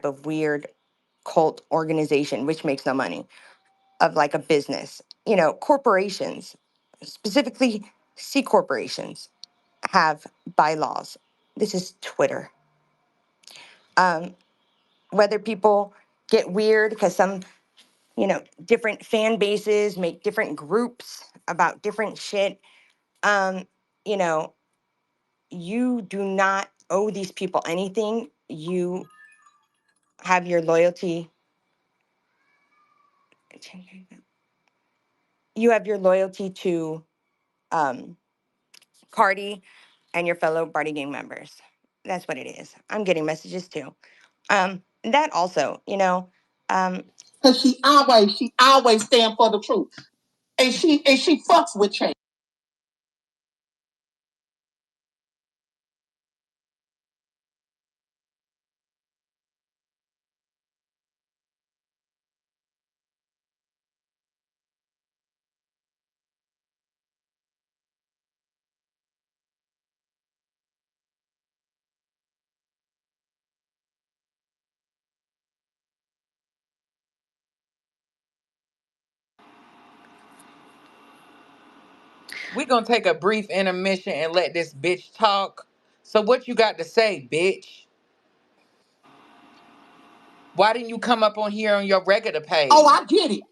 of weird cult organization, which makes no money, of like a business. Corporations, specifically C corporations, have bylaws. This is Twitter. Whether people get weird because some, different fan bases make different groups about different shit. Um, you know, you do not owe these people anything. You have your loyalty. You have your loyalty to Cardi and your fellow Party Gang members. That's what it is. I'm getting messages too. That also, Because she always stand for the truth. And she fucks with change. We're going to take a brief intermission and let this bitch talk. So what you got to say, bitch? Why didn't you come up on here on your regular page? Oh,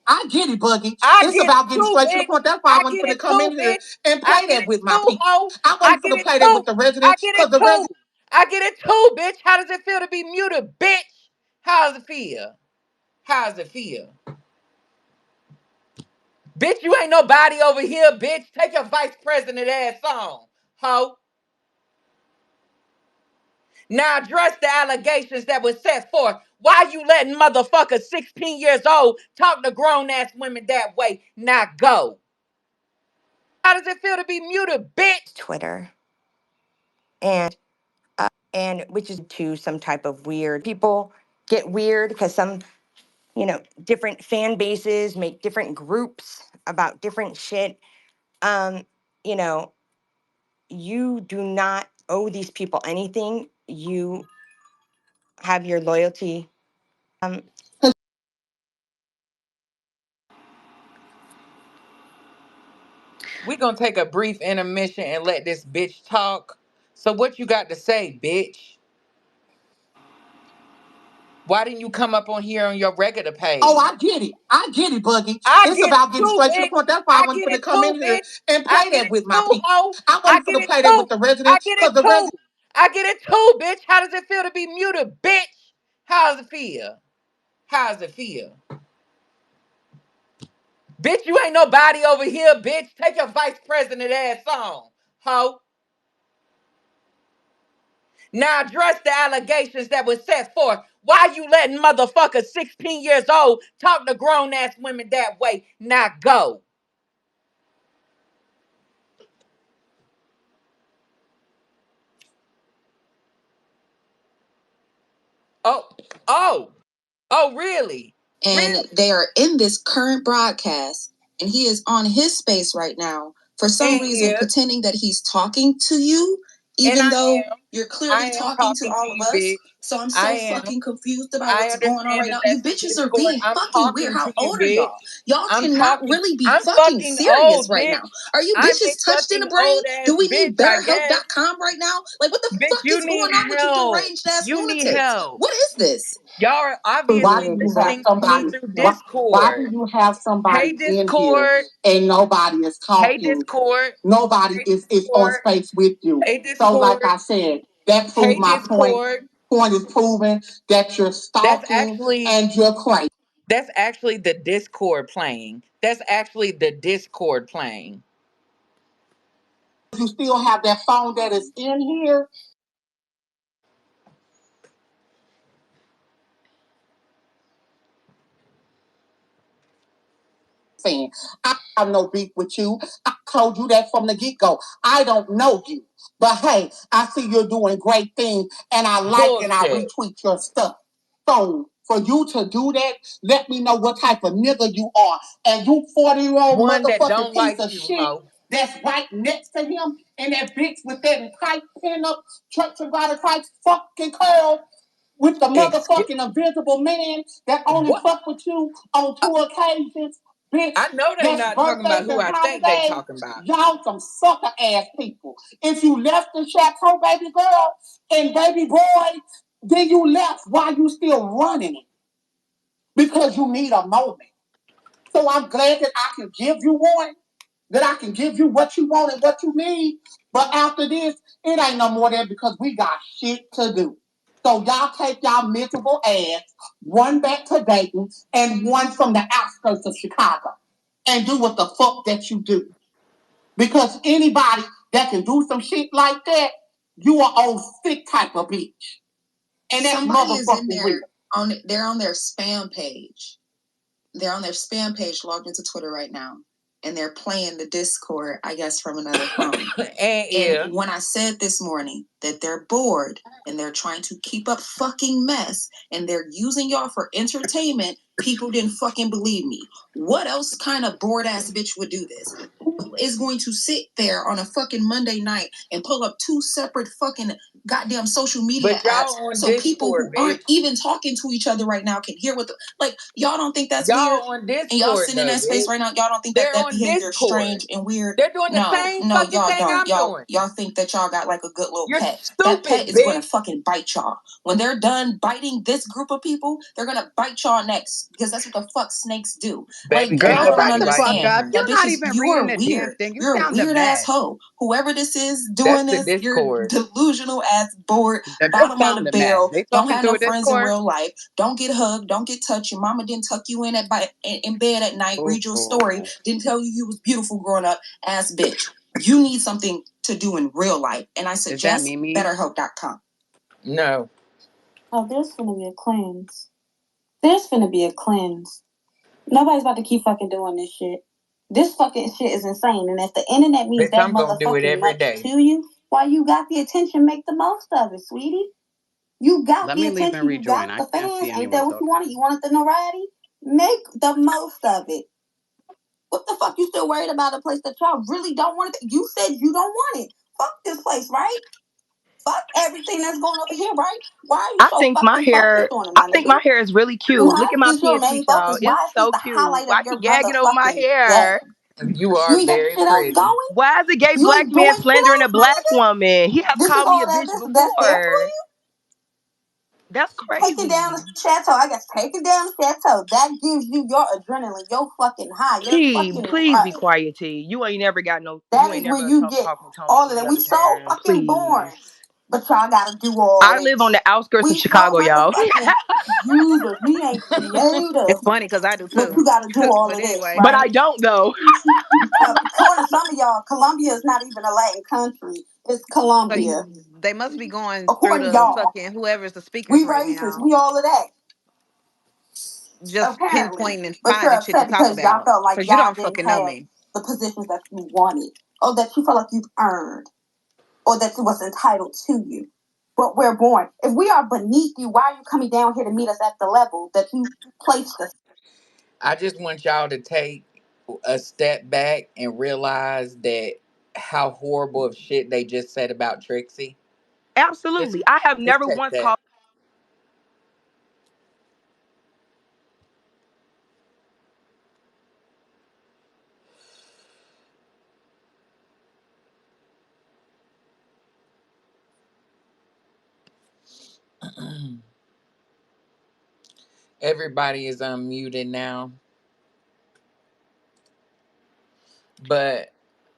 I get it, Buggy. I It's get about it getting too, straight to the bitch. point. That's why I I wasn't get going to it come too, in here bitch. and I play get that it with my too, people. ho. I I wasn't get going to it play that too. with the I residents get because it the too. residents. I get it too, bitch. How does it feel to be muted, bitch? How does it feel? How does it feel? Bitch, you ain't nobody over here, bitch. Take your vice president ass on, ho. Now address the allegations that were set forth. Why you letting motherfuckers 16 years old talk to grown ass women that way? Now go. How does it feel to be muted, bitch? Twitter. And which is to some type of weird people get weird because some, different fan bases make different groups about different shit. Um, you know, you do not owe these people anything. You have your loyalty. Um, We're gonna take a brief intermission and let this bitch talk. So what you got to say, bitch? Why didn't you come up on here on your regular page? Oh, I get it, Buggy. I It's get it about getting too, straight to the bitch. point. That's why I I wasn't get going to it come too, in here bitch. and I play get that it with my too, people. ho. I I wasn't get going to it play that too. with the I residents get it because the too. residents. I get it too, bitch. How does it feel to be muted, bitch? How does it feel? How does it feel? Bitch, you ain't nobody over here, bitch. Take your vice president ass on, ho. Now address the allegations that were set forth. Why you letting motherfuckers 16 years old talk to grown ass women that way? Now go. Oh, oh, oh, really? And they are in this current broadcast, and he is on his space right now for some reason pretending that he's talking to you, even though you're clearly talking to all of us. Bitch. So I'm so fucking confused about I what's going on understand right now. that You that's bitches are Discord. being I'm fucking weird. talking How to you, old are bitch. y'all? Y'all I'm cannot talking. really be I'm fucking fucking serious old, right bitch. now. Are you I'm bitches a touched in the fucking brain? old ass Do we need bitch, I guess. BetterHelp.com right now? Like, what the Bitch, fuck you is need going on with you help. deranged ass You need lunatics? help. What is this? Y'all are Why obviously do you have listening to me somebody? through Why do Discord. you have Hey, somebody in here Discord. and nobody is Hey, talking? Discord. Nobody Hey, is on Discord. space with you. Hey, So, like Discord. I said, that proved Hey, my point. Discord. Point is proven that you're That's stalking actually and you're crazy. that's actually the Discord playing. That's actually the Discord playing. You still have that phone that is in here. Saying, I have no beef with you. I told you that from the get-go. I don't know you. But hey, I see you're doing great things and I like and I Bullshit. retweet your stuff. So for you to do that, let me know what type of nigga you are. And you 40-year-old One that motherfucking don't piece like of you, shit ho. that's right next to him and that bitch with that tight pin up Church of God of Christ fucking curl. with the Excuse motherfucking invisible man that only what? fuck with you on two occasions, bitch. I know they That's not talking about birthdays who and I think they holidays. talking about. Y'all some sucker ass people. If you left the chateau, baby girl and baby boy, then you left while you still running it because you need a moment. So I'm glad that I can give you one, that I can give you what you want and what you need. But after this, it ain't no more there because we got shit to do. So y'all take y'all miserable ass, one back to Dayton and one from the outskirts of Chicago, and do what the fuck that you do. Because anybody that can do some shit like that, you are old sick type of bitch. And that's somebody is in there real. They're on their spam page. They're on their spam page logged into Twitter right now. And they're playing the Discord, I guess, from another phone. And when I said this morning that they're bored and they're trying to keep up fucking mess and they're using y'all for entertainment, people didn't fucking believe me. What else kind of bored ass bitch would do this? Who is going to sit there on a fucking Monday night and pull up two separate fucking goddamn social media apps so Discord, people who aren't even talking to each other right now can hear what the like y'all don't think that's y'all weird on Discord, and y'all sitting in that space right now y'all don't think that that behavior is strange and weird. They're doing the same No, fucking y'all thing don't. I'm doing. Y'all think that y'all got like a good little You're pet. stupid, that pet is bitch. gonna fucking bite y'all. When they're done biting this group of people, they're gonna bite y'all next because that's what the fuck snakes do. Baby, Like can't y'all don't nobody like understand. me. That bitch is you are weird. You're a weird ass hoe. Whoever this is doing That's the this, you're Discord. delusional ass, bored, They bottom of found the the man. barrel. They Don't talking have through no a friends in Discord. real life. Don't get hugged. Don't get touched. Your mama didn't tuck you in in bed at night. Read your story. Didn't tell you was beautiful growing up. Ass bitch. You need something to do in real life, and I suggest BetterHelp.com. No. Oh, there's gonna be a cleanse. There's gonna be a cleanse. Nobody's about to keep fucking doing this shit. This fucking shit is insane, and if the internet means Bitch, that I'm gonna do it motherfucking every much day. to you, why you got the attention, make the most of it, sweetie. You got Let the me leave and attention, you rejoin. got I the can't fans. see Ain't anyone that what you talking. wanted? You wanted the notoriety? Make the most of it. What the fuck you still worried about a place that y'all really don't want it? You said you don't want it. Fuck this place, right? Fuck everything that's going over here, right? Why are you I so think my fucking hair, focused on it, I my think nigga? my hair is really cute. Look at Why my is your PNT, main y'all. focus? It's Why is this so the cute. highlight of Why your she gagging over my motherfucking hair? day? You You are ain't got very shit else pretty. going? Why is a gay You black ain't man doing shit slandering a else, my black nigga? woman? He has This is called me all a bitch that's there for before. you? That's Taking down crazy. the chateau. I guess taking down the chateau. That gives you your adrenaline, your fucking high, your T, fucking please be rush. quiet, T. You ain't never got no, you That ain't is where never you get talking to me all of that. any We other so time. fucking boring. Please. But y'all gotta do all I live on the this. outskirts of We so Chicago, y'all. motherfucking users. We ain't It's creative. funny because I do But too. you gotta do all But of this, anyway, But right? I don't, though. According to some of y'all, Colombia is not even a Latin country. It's so Colombia. you, they must be going through According to the y'all. fucking whoever's the speakers We right racist. now, We all of that. just Apparently. pinpointing and But you're finding shit to upset talk because y'all about. felt like Because you y'all don't didn't fucking know have me. the positions that you wanted. Or that you felt like you've earned. Or that it was entitled to you. But we're born. If we are beneath you, why are you coming down here to meet us at the level that you placed us? I just want y'all to take a step back and realize that how horrible of shit they just said about Trixie. Just, Absolutely. I have just never take once that. called. Everybody is unmuted now, but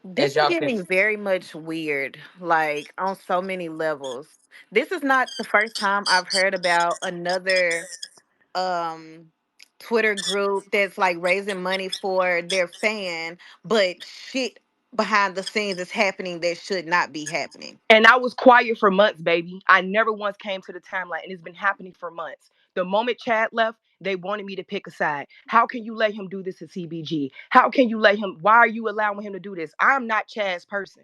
This as is y'all can, getting very much weird, like on so many levels. This is not the first time I've heard about another um Twitter group that's like raising money for their fan, but shit behind the scenes is happening that should not be happening. And I was quiet for months, baby. I never once came to the timeline, and it's been happening for months. The moment Chad left, they wanted me to pick a side. How can you let him do this to CBG? How can you let him? Why are you allowing him to do this? I'm not Chad's person.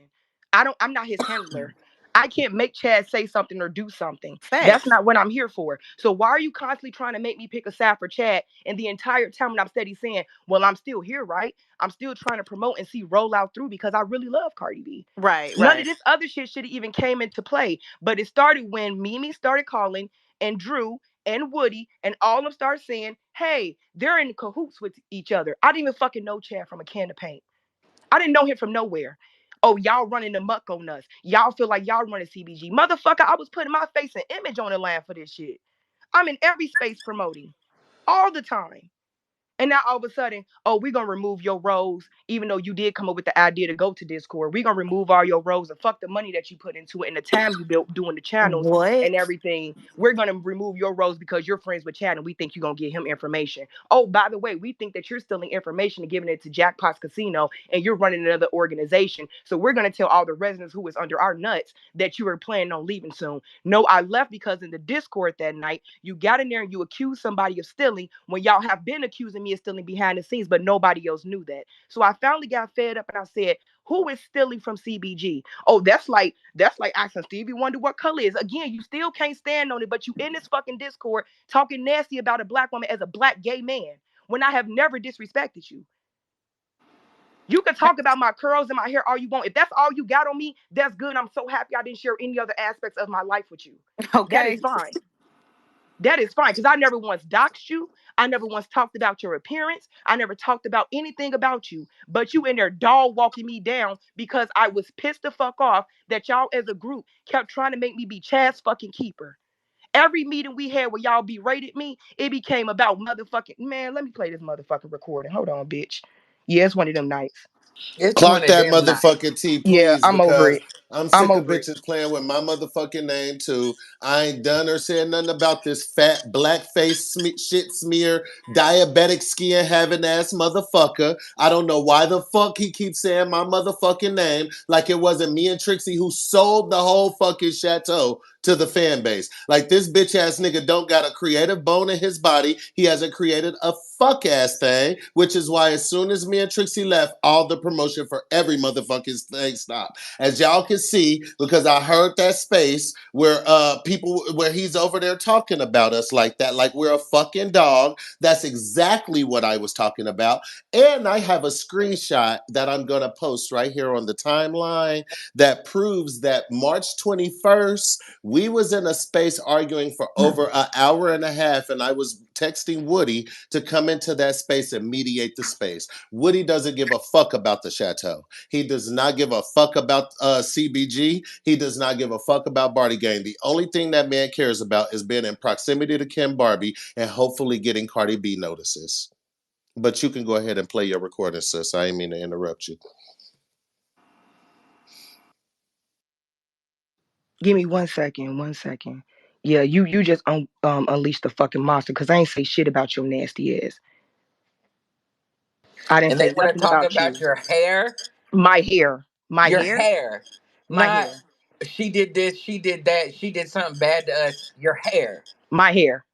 I'm not his handler. I can't make Chad say something or do something. That's Facts. not what I'm here for. So why are you constantly trying to make me pick a side for Chad? And the entire time when I'm steady saying, well, I'm still here, right? I'm still trying to promote and see roll out through because I really love Cardi B. Right, None of right. this other shit should have even came into play. But it started when Mimi started calling and Drew and Woody and all of them start saying, hey, they're in cahoots with each other. I didn't even fucking know Chad from a can of paint. I didn't know him from nowhere. Oh, y'all running the muck on us. Y'all feel like y'all running CBG. Motherfucker, I was putting my face and image on the line for this shit. I'm in every space promoting all the time. And now all of a sudden, oh, we're gonna remove your roles, even though you did come up with the idea to go to Discord. We're gonna remove all your roles and fuck the money that you put into it and the time you built doing the channels and What? everything. We're gonna remove your roles because you're friends with Chad and we think you're gonna give him information. Oh, by the way, we think that you're stealing information and giving it to Jackpot's Casino and you're running another organization. So we're gonna tell all the residents who is under our nuts that you are planning on leaving soon. No, I left because in the Discord that night, you got in there and you accused somebody of stealing when y'all have been accusing me of stealing behind the scenes, but nobody else knew that. So I finally got fed up and I said, who is stealing from CBG? Oh, that's like asking Stevie Wonder what color is. Again, you still can't stand on it, but you in this fucking Discord talking nasty about a black woman as a black gay man when I have never disrespected you. You can talk about my curls and my hair all you want. If that's all you got on me, that's good. I'm so happy I didn't share any other aspects of my life with you. That is Okay. fine. That is fine because I never once doxed you. I never once talked about your appearance. I never talked about anything about you. But you in there dog walking me down because I was pissed the fuck off that y'all as a group kept trying to make me be Chad's fucking keeper. Every meeting we had where y'all berated me, it became about motherfucking man. Let me play this motherfucking recording. Hold on, bitch. Yeah, it's one of them nights. It's one Clock of that them nights. motherfucking T, Yeah, please, I'm over because it. I'm I'm sick of over it. bitches playing with my motherfucking name too. I ain't done or said nothing about this fat blackface shit smear diabetic skin having ass motherfucker. I don't know why the fuck he keeps saying my motherfucking name like it wasn't me and Trixie who sold the whole fucking chateau to the fan base. Like this bitch ass nigga don't got a creative bone in his body. He hasn't created a fuck ass thing, which is why as soon as me and Trixie left, all the promotion for every motherfucking thing stopped. As y'all can see, because I heard that space where people where he's over there talking about us like that, like we're a fucking dog. That's exactly what I was talking about. And I have a screenshot that I'm gonna post right here on the timeline that proves that March 21st, we was in a space arguing for over an hour and a half, and I was texting Woody to come into that space and mediate the space. Woody doesn't give a fuck about the chateau. He does not give a fuck about CBG. He does not give a fuck about Barty Gang. The only thing that man cares about is being in proximity to Kim Barbie and hopefully getting Cardi B notices. But you can go ahead and play your recording, sis. I didn't mean to interrupt you. Give me 1 second. 1 second. Yeah, you just unleashed the fucking monster because I ain't say shit about your nasty ass. I didn't And they say want to nothing talk about about you. your hair. My hair. My Your hair. hair. My Not hair. she did this, she did that, she did something bad to us. Your hair. My hair.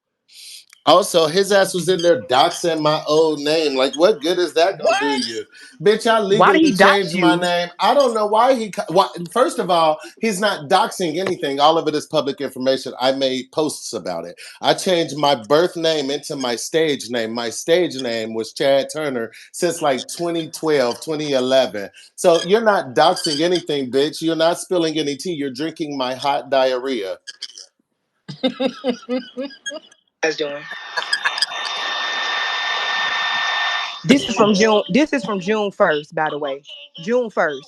Also, his ass was in there doxing my old name. Like, what good is that gonna do What? you? Bitch, I Why did legally he dox changed my you? name. I don't know why why, first of all, he's not doxing anything. All of it is public information. I made posts about it. I changed my birth name into my stage name. My stage name was Chad Turner since like 2012, 2011. So you're not doxing anything, bitch. You're not spilling any tea. You're drinking my hot diarrhea. Guys doing? This is from June. This is from June 1st, by the way. June 1st.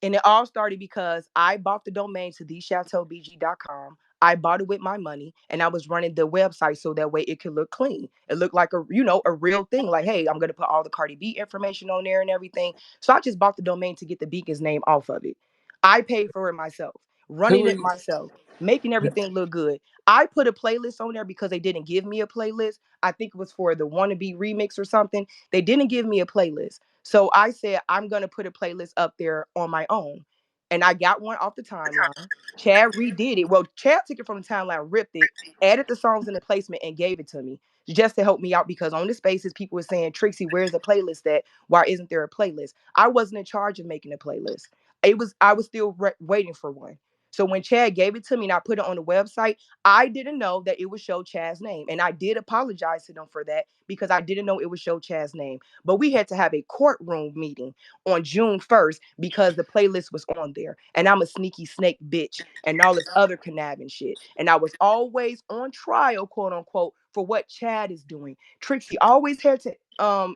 And it all started because I bought the domain to thechateaubg.com. I bought it with my money and I was running the website so that way it could look clean. It looked like a real thing. Like, hey, I'm gonna put all the Cardi B information on there and everything. So I just bought the domain to get the Beacon's name off of it. I paid for it myself, running Who it is myself, making everything look good. I put a playlist on there because they didn't give me a playlist. I think it was for the wannabe remix or something. They didn't give me a playlist. So I said, I'm going to put a playlist up there on my own. And I got one off the timeline. Chad redid it. Well, Chad took it from the timeline, ripped it, added the songs in the placement, and gave it to me just to help me out because on the spaces, people were saying, Trixie, where's the playlist at? Why isn't there a playlist? I wasn't in charge of making a playlist. I was still waiting for one. So when Chad gave it to me and I put it on the website, I didn't know that it would show Chad's name. And I did apologize to them for that because I didn't know it would show Chad's name. But we had to have a courtroom meeting on June 1st because the playlist was on there. And I'm a sneaky snake bitch and all this other conniving shit. And I was always on trial, quote unquote, for what Chad is doing. Trixie always had to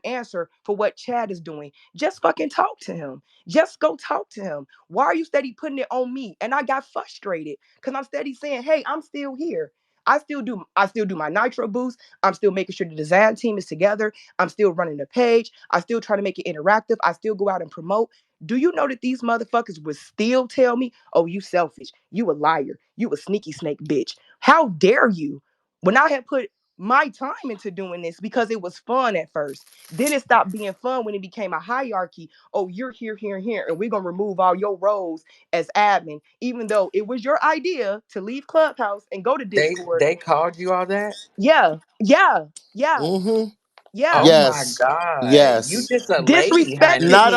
answer for what Chad is doing. Just fucking talk to him. Just go talk to him. Why are you steady putting it on me? And I got frustrated because I'm steady saying, hey, I'm still here. I still do my nitro boost. I'm still making sure the design team is together. I'm still running the page. I still try to make it interactive. I still go out and promote. Do you know that these motherfuckers would still tell me, oh, you selfish, you a liar, you a sneaky snake bitch? How dare you? When I had put my time into doing this because it was fun at first. Then it stopped being fun when it became a hierarchy. Oh, you're here, here, and here, and we're gonna remove all your roles as admin, even though it was your idea to leave Clubhouse and go to Discord. They called you all that? Yeah, yeah, yeah, Mm-hmm. yeah. Oh my Yes. God. You Yes. just a lady, Disrespected honey. me.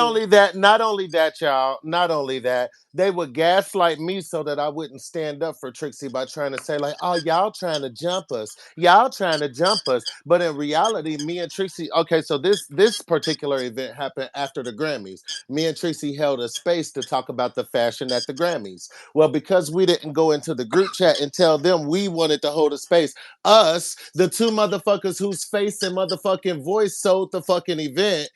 Not only that, y'all, not only that, they would gaslight me so that I wouldn't stand up for Trixie by trying to say, like, oh, y'all trying to jump us. Y'all trying to jump us. But in reality, me and Trixie, okay, so this particular event happened after the Grammys. Me and Trixie held a space to talk about the fashion at the Grammys. Well, because we didn't go into the group chat and tell them we wanted to hold a space, us, the two motherfuckers whose face and motherfucking voice sold the fucking event,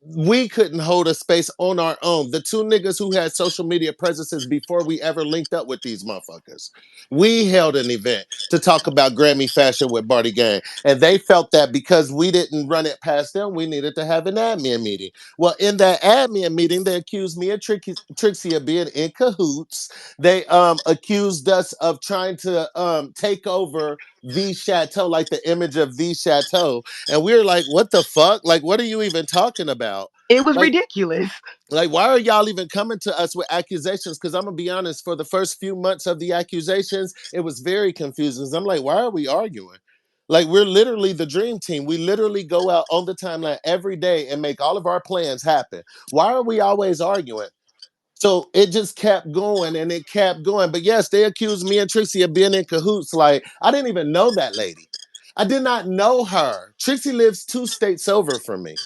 we couldn't hold a space on our own. The two niggas who had social media presences before we ever linked up with these motherfuckers. We held an event to talk about Grammy fashion with Barty Gang. And they felt that because we didn't run it past them, we needed to have an admin meeting. Well, in that admin meeting, they accused me and Trixie of being in cahoots. They accused us of trying to take over the chateau, like the image of the chateau. And we were like, what the fuck? Like, what are you even talking about? It was Like, ridiculous. like, why are y'all even coming to us with accusations? Because I'm gonna be honest, for the first few months of the accusations, it was very confusing. I'm like, why are we arguing? Like, we're literally the dream team. We literally go out on the timeline every day and make all of our plans happen. Why are we always arguing? So it just kept going and it kept going. But yes, they accused me and Trixie of being in cahoots. Like, I didn't even know that lady. I did not know her. Trixie lives 2 states over from me.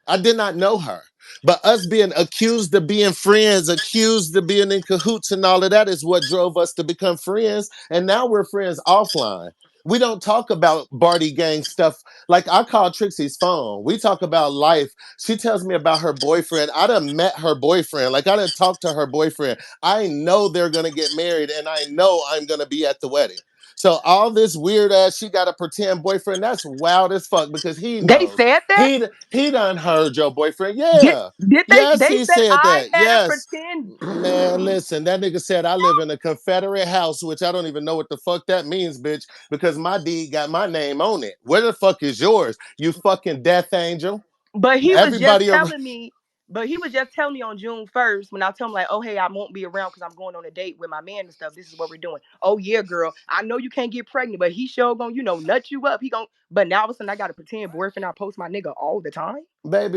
I did not know her. But us being accused of being friends, accused of being in cahoots and all of that is what drove us to become friends. And now we're friends offline. We don't talk about Barty Gang stuff. Like, I call Trixie's phone. We talk about life. She tells me about her boyfriend. I done met her boyfriend. Like, I done talked to her boyfriend. I know they're going to get married and I know I'm going to be at the wedding. So all this weird ass, she got a pretend boyfriend. That's wild as fuck because he They knows. said that. He done heard your boyfriend. Did Yeah. did they? Yes, They he said said I that. had a Yes. pretend. Man, listen, that nigga said I live in a Confederate house, which I don't even know what the fuck that means, bitch, because my deed got my name on it. Where the fuck is yours? You fucking death angel. But he was just Everybody around. telling me. But he was just telling me on June 1st when I told him like, oh hey, I won't be around because I'm going on a date with my man and stuff. This is what we're doing. Oh yeah, girl. I know you can't get pregnant, but he sure gonna, nut you up. He gonna. But now all of a sudden I got a pretend boyfriend. I post my nigga all the time.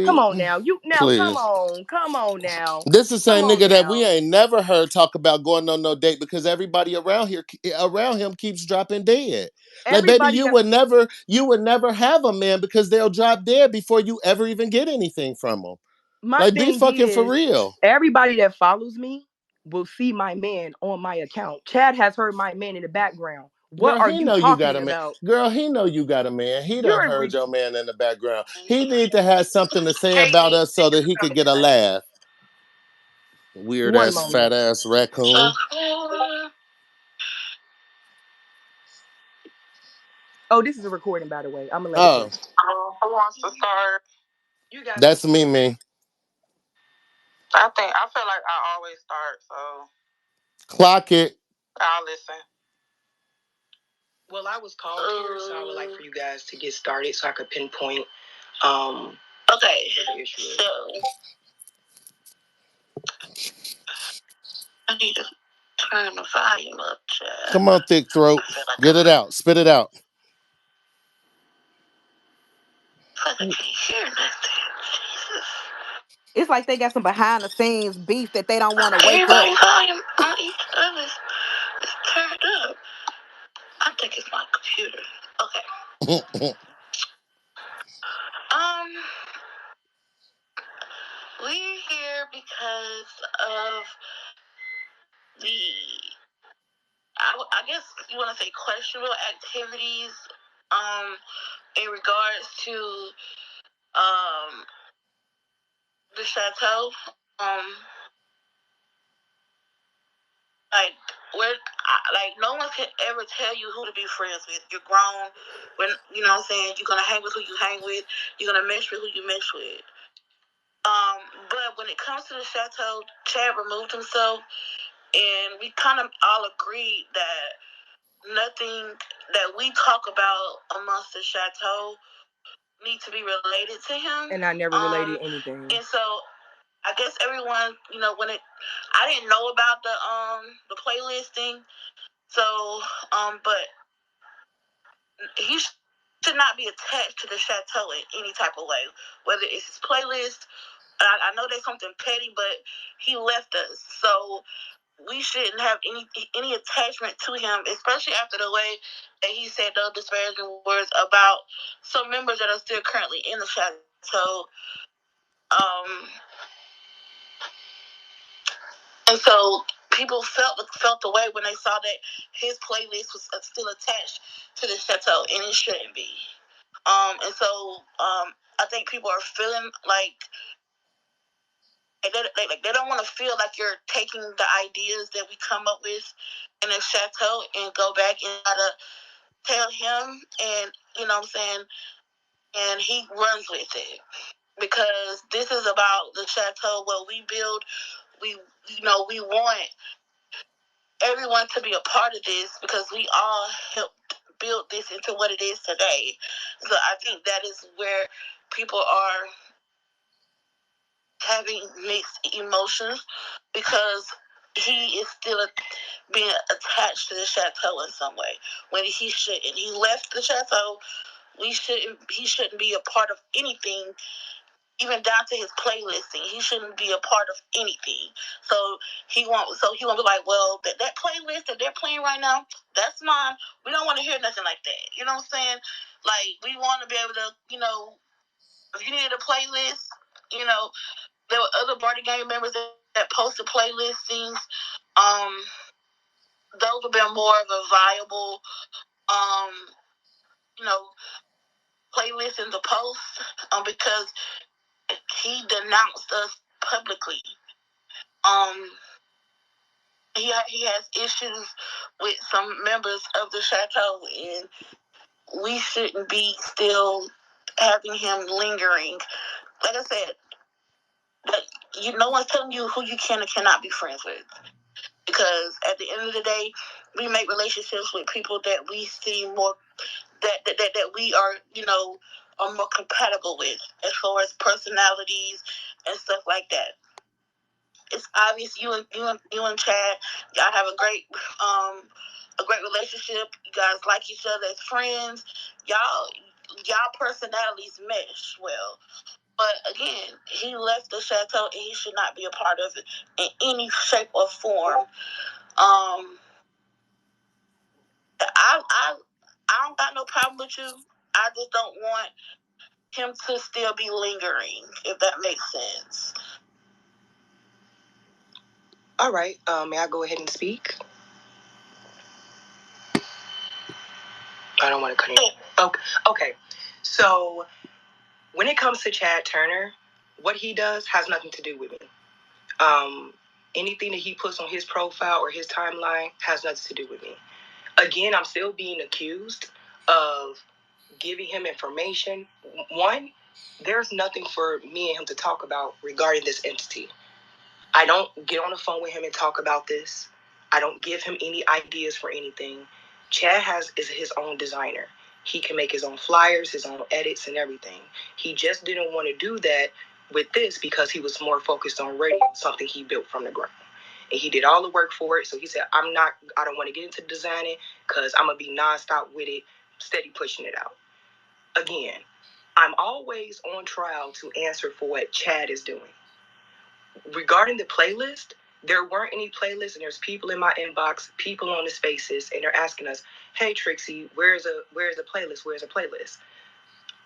Come Baby, on now. Come please. on. Come on now. This is the Come same on nigga that we now. ain't never heard talk about going on no date because everybody around him keeps dropping dead. Like, baby, Everybody that you would never have a man because they'll drop dead before you ever even get anything from them. my Like, be thing fucking for is, real. everybody that follows me will see my man on my account. Chad has heard my man in the background. What Girl, are he you know you got talking a man. about? Girl, he know you got a man. He done You're heard your man in the background. He need to have something to say about us so that he could get a laugh. Weird one ass, moment. fat ass raccoon. Oh, this is a recording, by the way. I'm gonna let it play. Oh, Who wants to start? You got it. that's me. I feel like I always start, so Clock it. I'll listen. Well, I was called here, so I would like for you guys to get started so I could pinpoint okay what the issue is. So I need to turn the volume up, Chad. Come on, thick throat. I feel like Get it out. Spit it out. I can't hear nothing. Jesus. It's like they got some behind the scenes beef that they don't want to wake up. Everybody volume on each other. think it's my computer. Okay. We're here because of the, I guess you want to say questionable activities, in regards to, the chateau. Like, no one can ever tell you who to be friends with. You're grown. When, you know what I'm saying, you're going to hang with who you hang with. You're going to mesh with who you mesh with. But when it comes to the chateau, Chad removed himself, and we kind of all agreed that nothing that we talk about amongst the chateau needs to be related to him. And I never related anything. And so I guess everyone, I didn't know about the playlisting, so but he should not be attached to the chateau in any type of way, whether it's his playlist. I know that's something petty, but he left us, so we shouldn't have any attachment to him, especially after the way that he said those disparaging words about some members that are still currently in the chateau. And so people felt the way when they saw that his playlist was still attached to the chateau, and it shouldn't be. And so I think people are feeling like they don't want to feel like you're taking the ideas that we come up with in the chateau and go back and try to tell him, and you know what I'm saying, and he runs with it, because this is about the chateau, what we build. We want everyone to be a part of this, because we all helped build this into what it is today. So I think that is where people are having mixed emotions, because he is still being attached to the chateau in some way when he shouldn't. He left the chateau. He shouldn't be a part of anything, even down to his playlisting. He shouldn't be a part of anything. So he won't be like, well, that playlist that they're playing right now, that's mine. We don't want to hear nothing like that. You know what I'm saying? Like, we want to be able to, if you needed a playlist, there were other party game members that posted playlistings. Those would be more of a viable, you know, playlist in the post, because he denounced us publicly. He has issues with some members of the chateau, and we shouldn't be still having him lingering. Like I said, no one's telling you who you can and cannot be friends with, because at the end of the day, we make relationships with people that we see more, that we are more compatible with, as far as personalities and stuff like that. It's obvious you and Chad, y'all have a great relationship. You guys like each other as friends. Y'all personalities mesh well. But again, he left the chateau, and he should not be a part of it in any shape or form. I don't got no problem with you. I just don't want him to still be lingering, if that makes sense. All right. May I go ahead and speak? I don't want to cut in. Okay. So when it comes to Chad Turner, what he does has nothing to do with me. Anything that he puts on his profile or his timeline has nothing to do with me. Again, I'm still being accused of giving him information. One, there's nothing for me and him to talk about regarding this entity. I don't get on the phone with him and talk about this. I don't give him any ideas for anything. Chad is his own designer. He can make his own flyers, his own edits, and everything. He just didn't want to do that with this because he was more focused on radio, something he built from the ground. And he did all the work for it. So he said, I don't want to get into designing because I'm going to be nonstop with it, steady pushing it out. Again, I'm always on trial to answer for what Chad is doing. Regarding the playlist, There weren't any playlists, and there's people in my inbox, people on the spaces, and they're asking us, "Hey Trixie, where's a playlist? Where's a playlist?"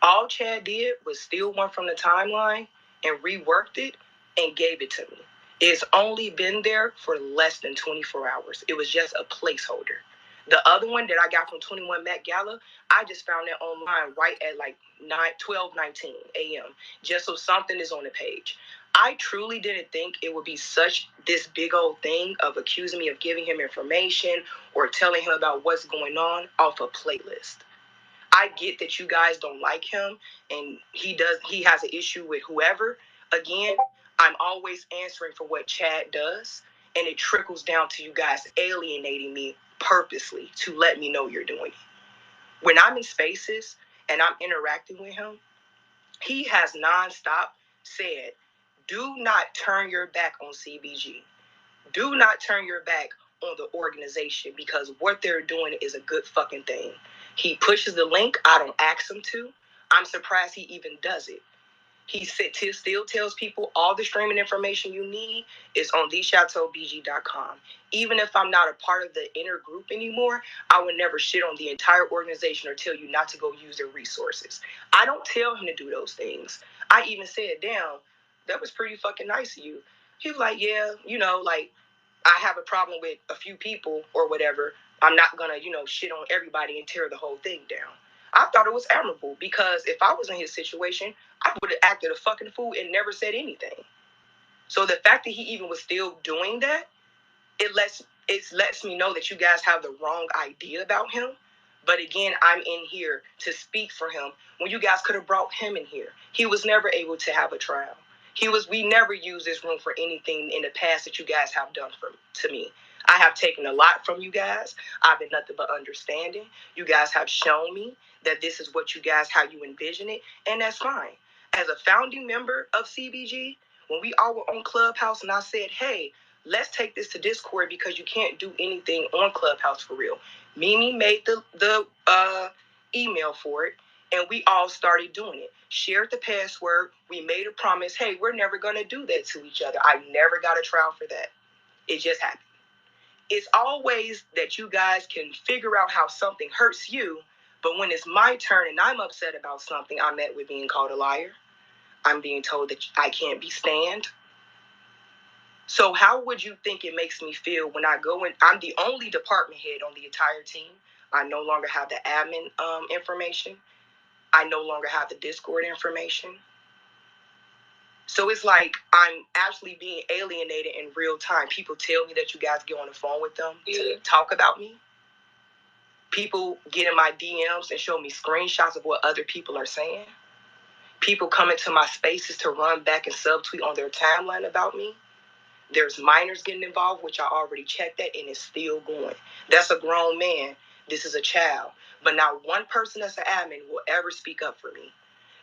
All Chad did was steal one from the timeline and reworked it and gave it to me. It's only been there for less than 24 hours. It was just a placeholder. The other one that I got from 21 Met Gala, I just found that online right at like 12:19 a.m. just so something is on the page. I truly didn't think it would be such this big old thing of accusing me of giving him information or telling him about what's going on off a playlist. I get that you guys don't like him and he has an issue with whoever. Again, I'm always answering for what Chad does, and it trickles down to you guys alienating me purposely to let me know you're doing it. When I'm in spaces and I'm interacting with him, he has nonstop said, do not turn your back on CBG. Do not turn your back on the organization because what they're doing is a good fucking thing. He pushes the link. I don't ask him to. I'm surprised he even does it. He still tells people all the streaming information you need is on thechateaubg.com. Even if I'm not a part of the inner group anymore, I would never shit on the entire organization or tell you not to go use their resources. I don't tell him to do those things. I even said, damn, that was pretty fucking nice of you. He was like, yeah, like, I have a problem with a few people or whatever. I'm not gonna, shit on everybody and tear the whole thing down. I thought it was admirable because if I was in his situation, I would have acted a fucking fool and never said anything. So the fact that he even was still doing that, it lets me know that you guys have the wrong idea about him. But again, I'm in here to speak for him when you guys could have brought him in here. He was never able to have a trial. We never used this room for anything in the past that you guys have done to me. I have taken a lot from you guys. I've been nothing but understanding. You guys have shown me that this is what you guys, how you envision it, and that's fine. As a founding member of CBG, when we all were on Clubhouse and I said, hey, let's take this to Discord because you can't do anything on Clubhouse for real. Mimi made the email for it, and we all started doing it. Shared the password. We made a promise. Hey, we're never going to do that to each other. I never got a trial for that. It just happened. It's always that you guys can figure out how something hurts you, but when it's my turn and I'm upset about something, I'm met with being called a liar. I'm being told that I can't be stand. So how would you think it makes me feel when I go in? I'm the only department head on the entire team. I no longer have the admin information. I no longer have the Discord information. So it's like I'm actually being alienated in real time. People tell me that you guys get on the phone with them to talk about me. People get in my DMs and show me screenshots of what other people are saying. People come into my spaces to run back and subtweet on their timeline about me. There's minors getting involved, which I already checked that, and it's still going. That's a grown man. This is a child. But not one person that's an admin will ever speak up for me.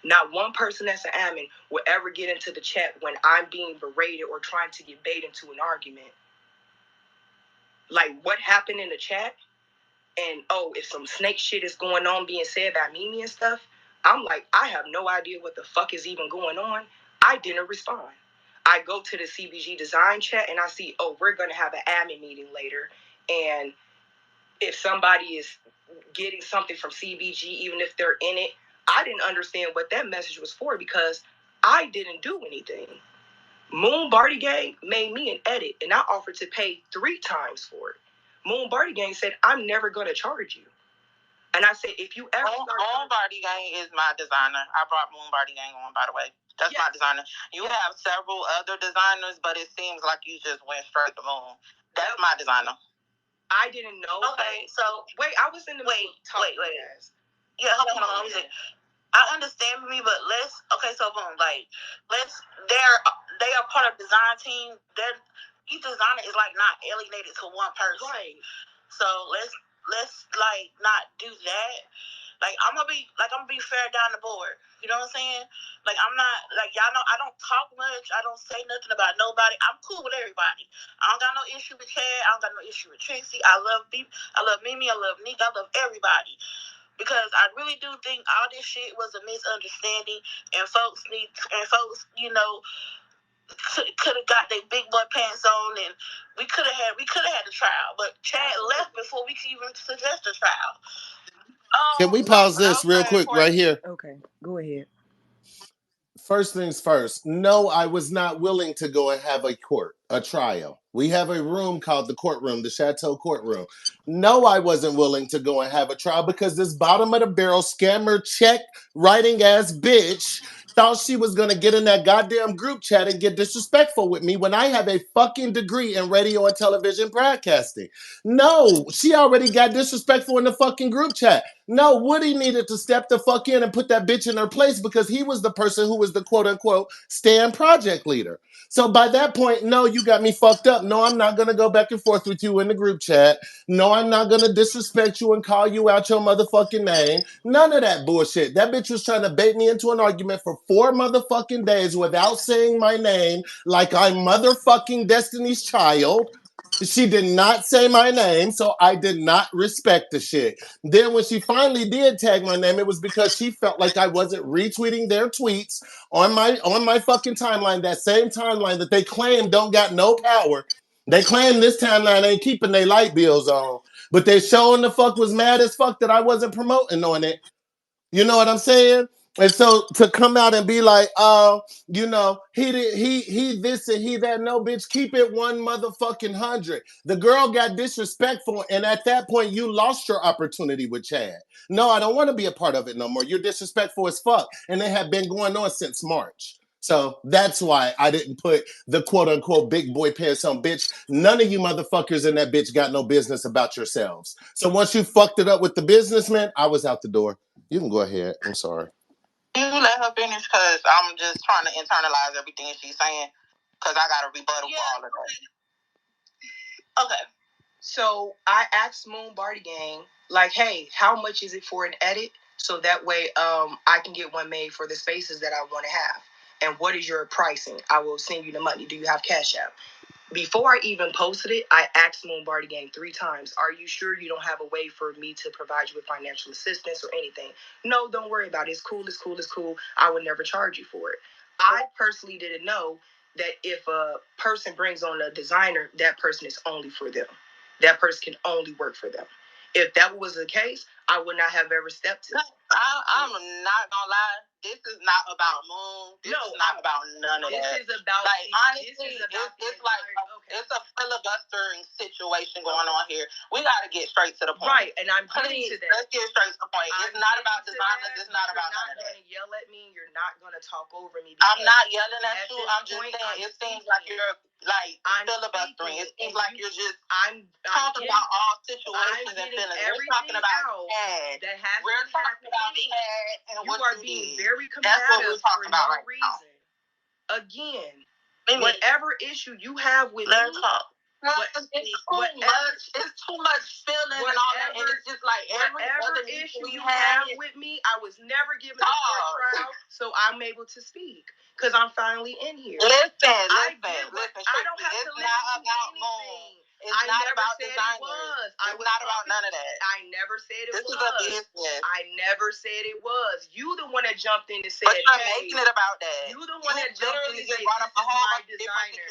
Not one person that's an admin will ever get into the chat when I'm being berated or trying to get bait into an argument. Like what happened in the chat, and if some snake shit is going on being said by Mimi and stuff, I'm like, I have no idea what the fuck is even going on. I didn't respond. I go to the CBG design chat and I see, we're going to have an admin meeting later. And if somebody is getting something from CBG, even if they're in it, I didn't understand what that message was for because I didn't do anything. Moon Barty Gang made me an edit and I offered to pay 3 times for it. Moon Barty Gang said, I'm never going to charge you. And I said, if you ever Moon Barty Gang is my designer. I brought Moon Barty Gang on, by the way. That's my designer. You have several other designers, but it seems like you just went straight to Moon. That's my designer. I didn't know. Okay, so wait, I was in the wait. Yeah, hold on. I understand me, but they are part of design team. Each designer is like not alienated to one person. Right. So let's like not do that. Like I'm gonna be fair down the board. You know what I'm saying? Like I'm not like y'all know I don't talk much. I don't say nothing about nobody. I'm cool with everybody. I don't got no issue with Chad. I don't got no issue with Trixie. I love Mimi. I love Nick. I love everybody. Because I really do think all this shit was a misunderstanding, and folks, could have got their big boy pants on, and we could have had the trial. But Chad left before we could even suggest a trial. Can we pause this real quick right here? Okay, go ahead. First things first. No, I was not willing to go and have a trial. We have a room called the courtroom, the Chateau courtroom. No, I wasn't willing to go and have a trial because this bottom of the barrel scammer check writing ass bitch thought she was gonna get in that goddamn group chat and get disrespectful with me when I have a fucking degree in radio and television broadcasting. No, she already got disrespectful in the fucking group chat. No, Woody needed to step the fuck in and put that bitch in her place because he was the person who was the quote unquote stand project leader. So by that point, no, you got me fucked up. No, I'm not gonna go back and forth with you in the group chat. No, I'm not gonna disrespect you and call you out your motherfucking name. None of that bullshit. That bitch was trying to bait me into an argument for 4 motherfucking days without saying my name like I'm motherfucking Destiny's Child. She did not say my name, so I did not respect the shit. Then when she finally did tag my name, it was because she felt like I wasn't retweeting their tweets on my fucking timeline, that same timeline that they claim don't got no power. They claim this timeline ain't keeping their light bills on, but they showing the fuck was mad as fuck that I wasn't promoting on it. You know what I'm saying? And so to come out and be like, oh, you know, he this and he that. No, bitch, keep it 1 motherfucking 100. The girl got disrespectful, and at that point, you lost your opportunity with Chad. No, I don't want to be a part of it no more. You're disrespectful as fuck, and they have been going on since March. So that's why I didn't put the quote unquote big boy pants on, bitch. None of you motherfuckers in that bitch got no business about yourselves. So once you fucked it up with the businessman, I was out the door. You can go ahead. I'm sorry. You let her finish because I'm just trying to internalize everything she's saying because I got a rebuttal for all of that. Okay. So I asked Moon Barty Gang, like, hey, how much is it for an edit? So that way I can get one made for the spaces that I want to have. And what is your pricing? I will send you the money. Do you have Cash App? Before I even posted it, I asked Moon Barty Gang 3 times, are you sure you don't have a way for me to provide you with financial assistance or anything? No, don't worry about it. It's cool, it's cool, it's cool. I would never charge you for it. I personally didn't know that if a person brings on a designer, that person is only for them. That person can only work for them. If that was the case, I would not have ever stepped to it. I'm not gonna lie. This is not about Moon. This is not about none of that. This is about, like, honestly, it's like it's a filibustering situation going on here. We gotta get straight to the point. Right, and I'm getting to that. Let's get straight to the point. It's not about designers. It's not about none of that. You're not gonna yell at me. You're not gonna talk over me. I'm not yelling at you. I'm just saying it seems like you're like filibustering. It seems like you're just talking about all situations and feelings. We're talking about Chad. We're talking about Chad and what you are being very combative for no reason. Again, whatever issue you have with me, it's too much feeling and all that, and it's just like whatever issue you have with me, I was never given a fair trial, so I'm able to speak because I'm finally in here. Listen. I don't have to listen to anything. It's not about designers. It's not about none of that. I never said it was. This is a business. I never said it was. You the one that jumped in and said, but you're making it about that. You the one that jumped in and said, this is my designer.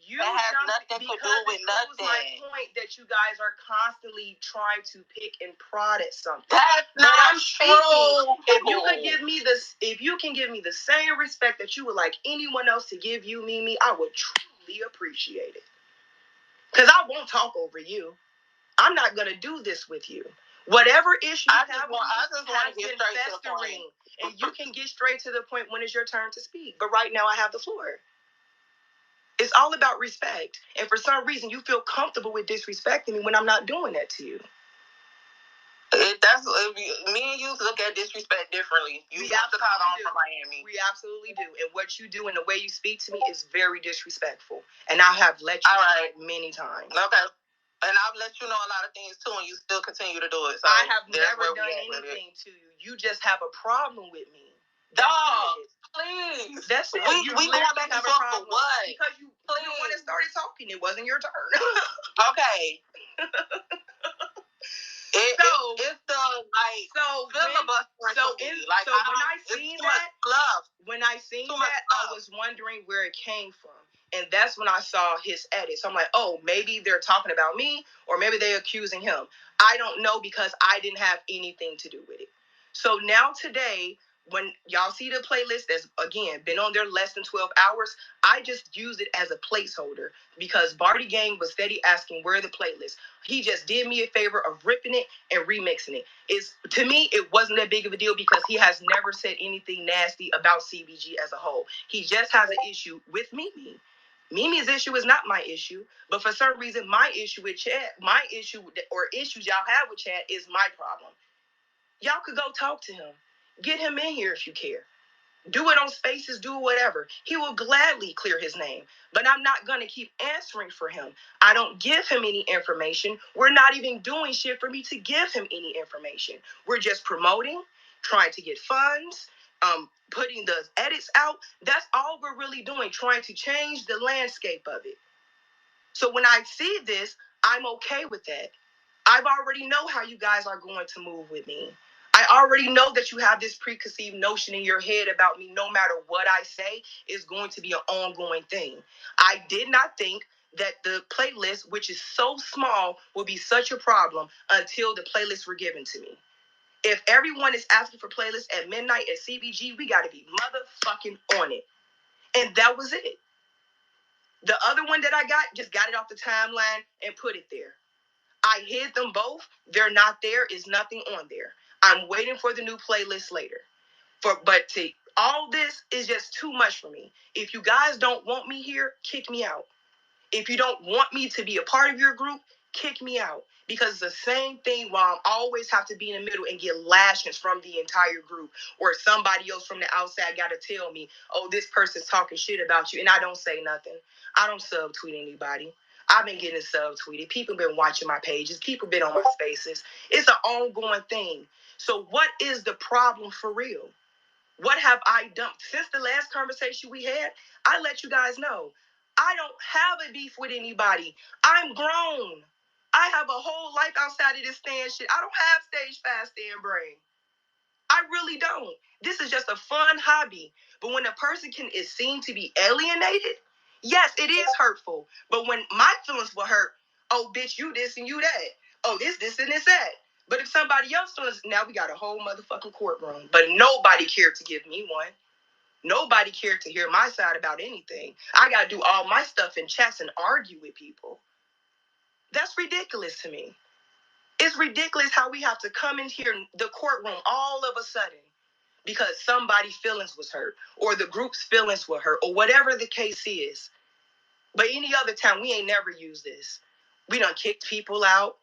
You that has nothing to do with nothing. My point that you guys are constantly trying to pick and prod at something. That's not true. If you could give me this, if you can give me the same respect that you would like anyone else to give you, Mimi, I would truly appreciate it. Because I won't talk over you. I'm not going to do this with you. Whatever issue you have with me has been festering. And you can get straight to the point when it's your turn to speak. But right now I have the floor. It's all about respect. And for some reason, you feel comfortable with disrespecting me when I'm not doing that to you. Me and you look at disrespect differently. You have to call on from Miami. We absolutely do. And what you do and the way you speak to me is very disrespectful. And I have let you know many times. Okay. And I've let you know a lot of things too, and you still continue to do it. So I have never done anything to you. You just have a problem with me. Dog, please. That's it. We going back and forth for what? Because you the one that started talking. It wasn't your turn. Okay. It's the filibustering. So when I seen that, When I seen that, I was wondering where it came from. And that's when I saw his edit. So I'm like, oh, maybe they're talking about me, or maybe they're accusing him. I don't know, because I didn't have anything to do with it. So now today, when y'all see the playlist that's, again, been on there less than 12 hours, I just used it as a placeholder because Barty Gang was steady asking where the playlist. He just did me a favor of ripping it and remixing it. To me, it wasn't that big of a deal because he has never said anything nasty about CBG as a whole. He just has an issue with Mimi. Mimi's issue is not my issue, but for some reason, my issue with Chad, my issue or issues y'all have with Chad is my problem. Y'all could go talk to him. Get him in here if you care. Do it on Spaces, do whatever. He will gladly clear his name. But I'm not going to keep answering for him. I don't give him any information. We're not even doing shit for me to give him any information. We're just promoting, trying to get funds, putting the edits out. That's all we're really doing, trying to change the landscape of it. So when I see this, I'm okay with that. I already know how you guys are going to move with me. I already know that you have this preconceived notion in your head about me. No matter what I say, is going to be an ongoing thing. I did not think that the playlist, which is so small, would be such a problem until the playlists were given to me. If everyone is asking for playlists at midnight at CBG, we got to be motherfucking on it. And that was it. The other one that I just got it off the timeline and put it there. I hid them both. They're not there. Is nothing on there. I'm waiting for the new playlist later. But all this is just too much for me. If you guys don't want me here, kick me out. If you don't want me to be a part of your group, kick me out. Because it's the same thing while I always have to be in the middle and get lashings from the entire group. Or somebody else from the outside got to tell me, oh, this person's talking shit about you. And I don't say nothing. I don't subtweet anybody. I've been getting subtweeted. People been watching my pages. People been on my spaces. It's an ongoing thing. So what is the problem for real? What have I done? Since the last conversation we had, I let you guys know. I don't have a beef with anybody. I'm grown. I have a whole life outside of this stand shit. I don't have stage 5 stand brain. I really don't. This is just a fun hobby. But when a person is seen to be alienated, yes, it is hurtful. But when my feelings were hurt, oh, bitch, you this and you that. Oh, this, and this, that. But if somebody else feels, now we got a whole motherfucking courtroom. But nobody cared to give me one. Nobody cared to hear my side about anything. I got to do all my stuff in chats and argue with people. That's ridiculous to me. It's ridiculous how we have to come in here, the courtroom, all of a sudden, because somebody's feelings was hurt, or the group's feelings were hurt, or whatever the case is. But any other time, we ain't never used this. We done kicked people out,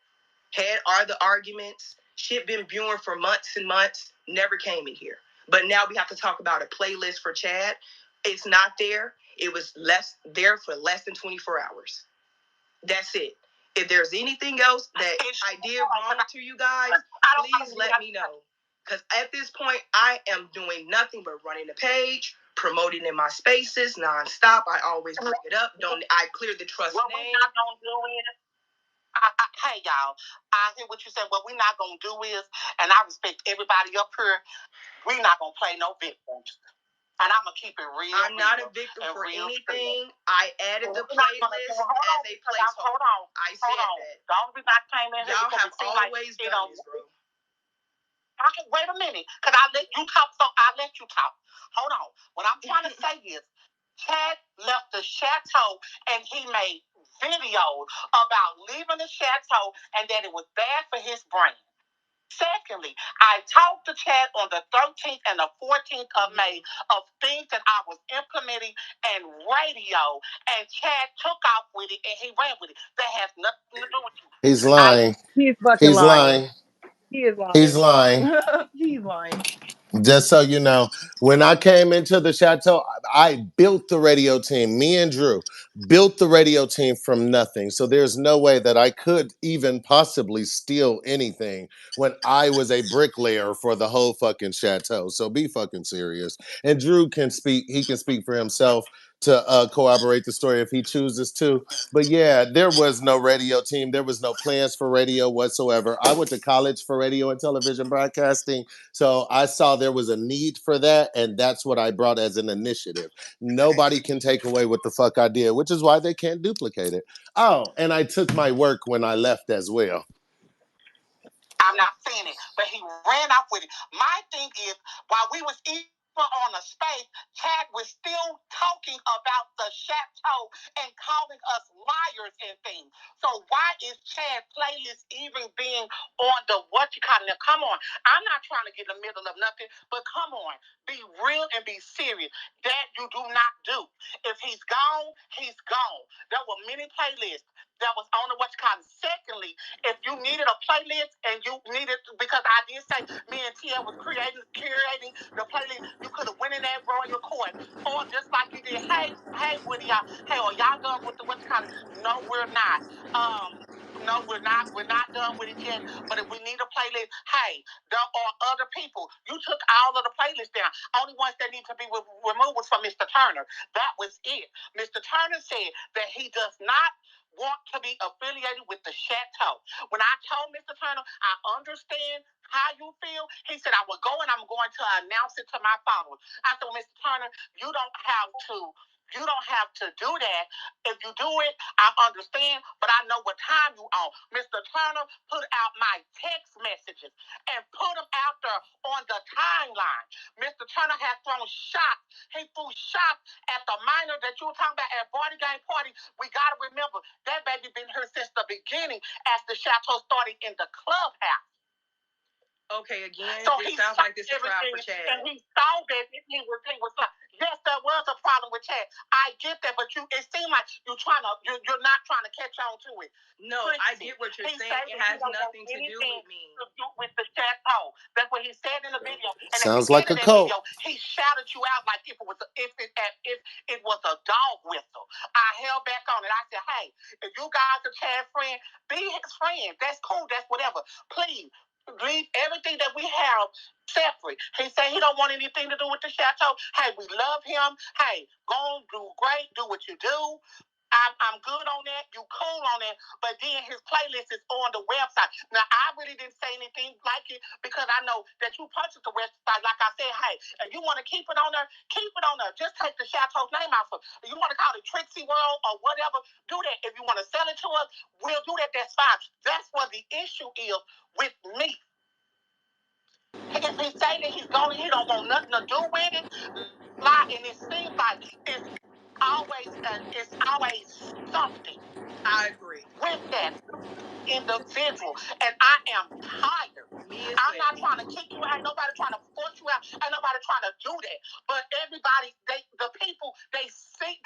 had the arguments, shit been brewing for months and months, never came in here. But now we have to talk about a playlist for Chad. It's not there. It was there for less than 24 hours. That's it. If there's anything else that I did wrong to you guys, please let me know. Because at this point, I am doing nothing but running the page, promoting in my spaces nonstop. I always bring it up. I clear the trust name. We're not gonna do it. Hey y'all, I hear what you said. What we're not gonna do is, and I respect everybody up here, we're not gonna play no victims. And I'm gonna keep it real. I'm not a victim for anything. I added the playlist as a placeholder. Hold on. I said that. The only reason I came in here, y'all have always done this, bro. Wait a minute, because I let you talk, so I let you talk. Hold on. What I'm trying to say is, Chad left the chateau and he made videos about leaving the chateau and that it was bad for his brain. Secondly, I talked to Chad on the 13th and the 14th of May of things that I was implementing in radio, and Chad took off with it and he ran with it. That has nothing to do with you. He's lying. He's fucking lying. He is lying. He's lying. He's lying. Just so you know, when I came into the chateau, I built the radio team. Me and Drew built the radio team from nothing. So there's no way that I could even possibly steal anything when I was a bricklayer for the whole fucking chateau. So be fucking serious. And Drew can speak. He can speak for himself. to corroborate the story if he chooses to. But yeah, there was no radio team. There was no plans for radio whatsoever. I went to college for radio and television broadcasting, so I saw there was a need for that, and that's what I brought as an initiative. Nobody can take away what the fuck I did, which is why they can't duplicate it. Oh, and I took my work when I left as well. I'm not saying it, but he ran off with it. My thing is, while we was even on a space, Chad was still talking about the chateau and calling us liars and things. So why is Chad playlist even being on the what you call it? Now, come on. I'm not trying to get in the middle of nothing, but come on. Be real and be serious. That you do not do. If he's gone, he's gone. There were many playlists that was on the what you call it. Secondly, if you needed a playlist and you needed, because I did say me and Tia was curating the playlist, you could have went in that royal court, or just like you did. Hey, Woody, hey, are y'all done with the what you call it? No, we're not. No, we're not. We're not done with it yet. But if we need a playlist, hey, there are other people. You took all of the playlists down. Only ones that need to be removed was from Mr. Turner. That was it. Mr. Turner said that he does not want to be affiliated with the chateau. When I told Mr. Turner, I understand how you feel, he said, I will go and I'm going to announce it to my followers. I said, well, Mr. Turner, you don't have to do that. If you do it, I understand, but I know what time you on. Mr. Turner put out my text messages and put them out there on the timeline. Mr. Turner has thrown shots. He threw shots at the minor that you were talking about at Party Game Party. We got to remember, that baby been here since the beginning as the chateau started in the clubhouse. Okay, again, so it sounds like this is a trial for Chad. And he saw that he was like, yes, there was a problem with Chad. I get that, but it seemed like you're not trying to catch on to it. No, I get what you're saying. It has nothing to do with me. To do with the chateau. That's what he said in the video. And sounds like a cult. He shouted you out like if it was a dog whistle. I held back on it. I said, hey, if you guys are Chad's friend, be his friend. That's cool. That's whatever. Please. Leave everything that we have separate. He said he don't want anything to do with the chateau. Hey, we love him. Hey, go do great. Do what you do. I'm good on that. You cool on that. But then his playlist is on the website. Now, I really didn't say anything like it because I know that you purchased the website. Like I said, hey, if you want to keep it on there, keep it on there. Just take the chateau's name out of it. If you want to call it Trixie World or whatever, do that. If you want to sell it to us, we'll do that. That's fine. That's what the issue is with me. If he say that he's going, he don't want nothing to do with it. And it seems like it's always something. I agree with that individual, and I am tired. I'm not trying to kick you out. Ain't nobody trying to force you out. Ain't nobody trying to do that. But everybody, the people, they see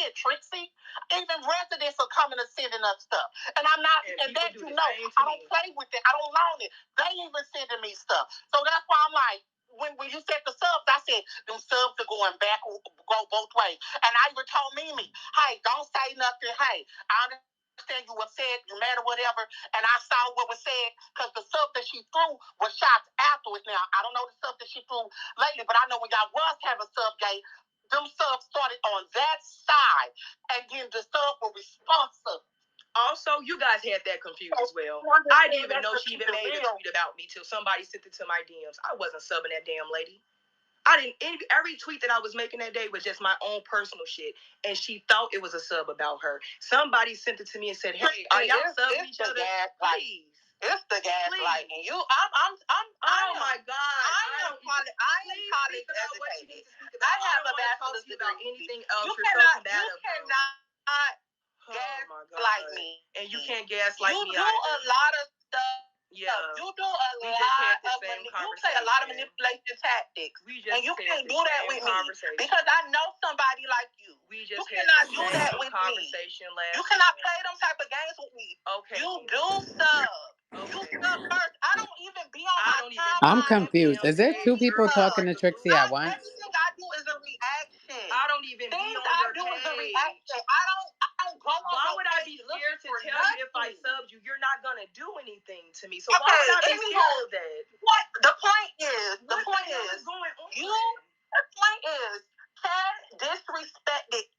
it, Trixie. Even residents are coming to sending us stuff, and I'm not. And that I don't play with it. I don't loan it. They even sending me stuff. So that's why I'm like. When you said the subs, I said them subs are going back, go both ways. And I even told Mimi, hey, don't say nothing. Hey, I understand you were said, you mad or whatever, and I saw what was said because the sub that she threw was shots afterwards. Now, I don't know the sub that she threw lately, but I know when y'all was having sub gate, them subs started on that side, and then the sub were responsive. Also, you guys had that confused as well. I didn't even know she even made a tweet about me till somebody sent it to my DMs. I wasn't subbing that damn lady. I didn't. Every tweet that I was making that day was just my own personal shit, and she thought it was a sub about her. Somebody sent it to me and said, "Hey, are y'all subbing each other? Please." It's the gaslighting. You, oh my God! I am college educated. I have a bachelor's degree. About anything else? You cannot gaslight me, and you can't gaslight me. You do a lot of stuff. Yeah, you do a lot of you play a lot of manipulation tactics, and you can't do that with me because I know somebody like you. You cannot do that with me. You cannot play them type of games with me. Okay, you do stuff. Okay. You sub first. I don't even be on my timeline. I'm confused. Is there two people talking to Trixie at once? Everything I do is a reaction. I don't even be on your page. Is a reaction. I don't go on. Why would I be scared to tell you if I subbed you? You're not gonna do anything to me. So why would I be scared of that? What the point is? The point is going on. The point is, Chad disrespected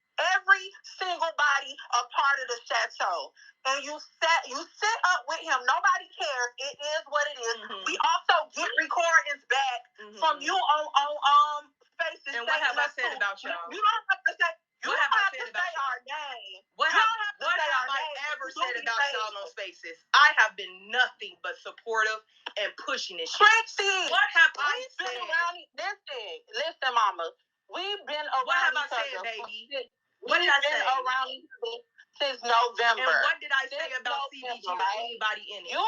you sit up with him. Nobody cares. It is what it is. Mm-hmm. We also get recordings back from you on Spaces. And what have I said about y'all? You don't have to say. What have I said about our name? What have I ever said about y'all on Spaces? I have been nothing but supportive and pushing this shit. Trixie, what have I said? Listen, mama. We've been around. What have I said, baby? What did I say? Around since November. And what did I say about CBG or anybody in it?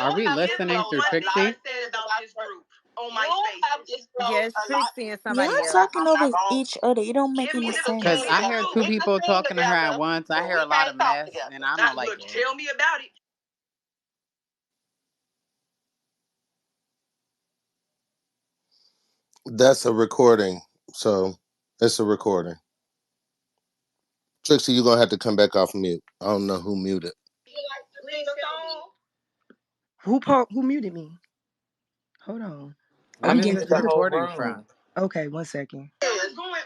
Are we listening through Trixie? What I said about this group on my Spaces. Yes, Trixie and somebody Y'all else. talking over each other. It don't make any sense. Because I hear two people talking to her at once. I hear a lot of mess, and I don't like it. Tell me about it. That's a recording. So it's a recording. Trixie, you're gonna have to come back off mute. I don't know who muted. Who muted me? Hold on. What is this recording from? Okay, 1 second. The point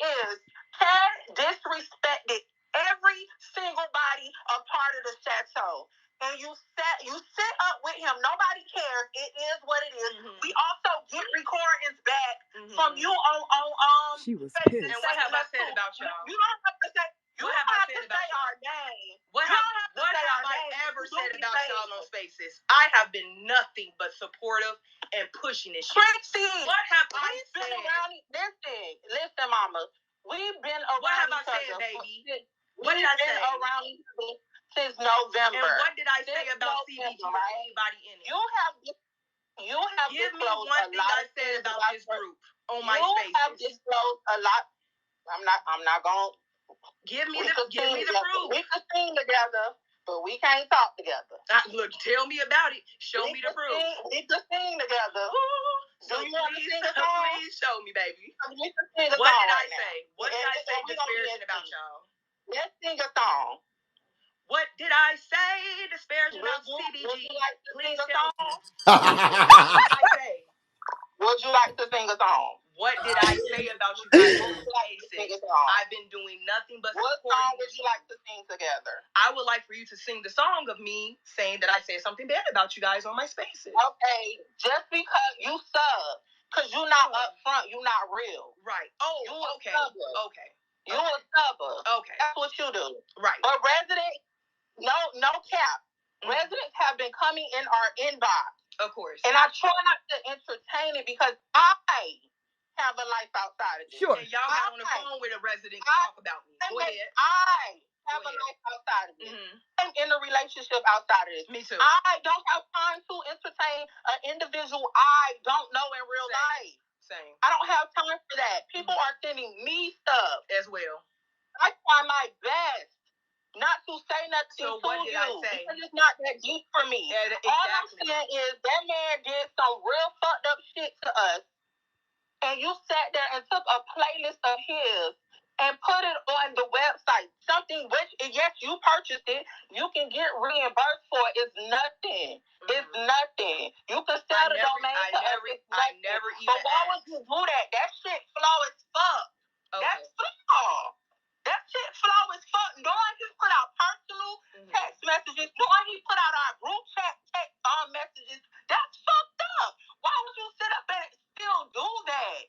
is, Chad disrespected every single body a part of the chateau. And you sit up with him. Nobody cares. It is what it is. Mm-hmm. We also get recordings back from you on She was Spaces. pissed. And what have I said about y'all? You don't have to say. You don't have to say our name. What have I ever said about y'all on Spaces? I have been nothing but supportive and pushing this shit. Trixie, what have I said? Listen, mama. We've been around. What have I said, baby? What did I say? Around since November. And what did I say about CBG or anybody in it? You have give me one thing I said about this group on my Spaces. You have disclosed a lot. I'm not gonna give me the proof. We can sing together, but we can't talk together. Look, tell me about it. Show me the proof. We can sing together. Do you want to sing a song? Please show me, baby. What did I say? What did I say disparaging about y'all? Let's sing a song. What did I say disparaging about CBG? Please tell me. Would you like to sing a song? What did I say about you guys on Spaces? I've been doing nothing but supporting. What song would you like to sing together? I would like for you to sing the song of me saying that I said something bad about you guys on my Spaces. Okay, just because you sub, because you're not upfront, you're not real. Right. Oh, you okay. Okay. You a subber. Okay. That's what you do. Right. But residents, no cap. Residents have been coming in our inbox. Of course. And I try not to entertain it because I have a life outside of this. Sure. And y'all got on the phone with a resident to talk about me. Go ahead. I have a life outside of this. I'm in a relationship outside of this. Me too. I don't have time to entertain an individual I don't know in real life. Same. I don't have time for that. People are sending me stuff as well. I try my best not to say nothing to you. I say? Because it's not that deep for me. Yeah, exactly. All I'm saying is that man did some real fucked up shit to us. And you sat there and took a playlist of his and put it on the website. Something which, yes, you purchased it. You can get reimbursed for it. It's nothing. It's nothing. You can sell the domain to us. I never even But why would you do that? That shit flow as fuck. Okay. That's flaw. That shit flow as fuck. Knowing he put out personal text messages, knowing he put out our group chat text messages, that's fucked up. Why would you sit up and still do that?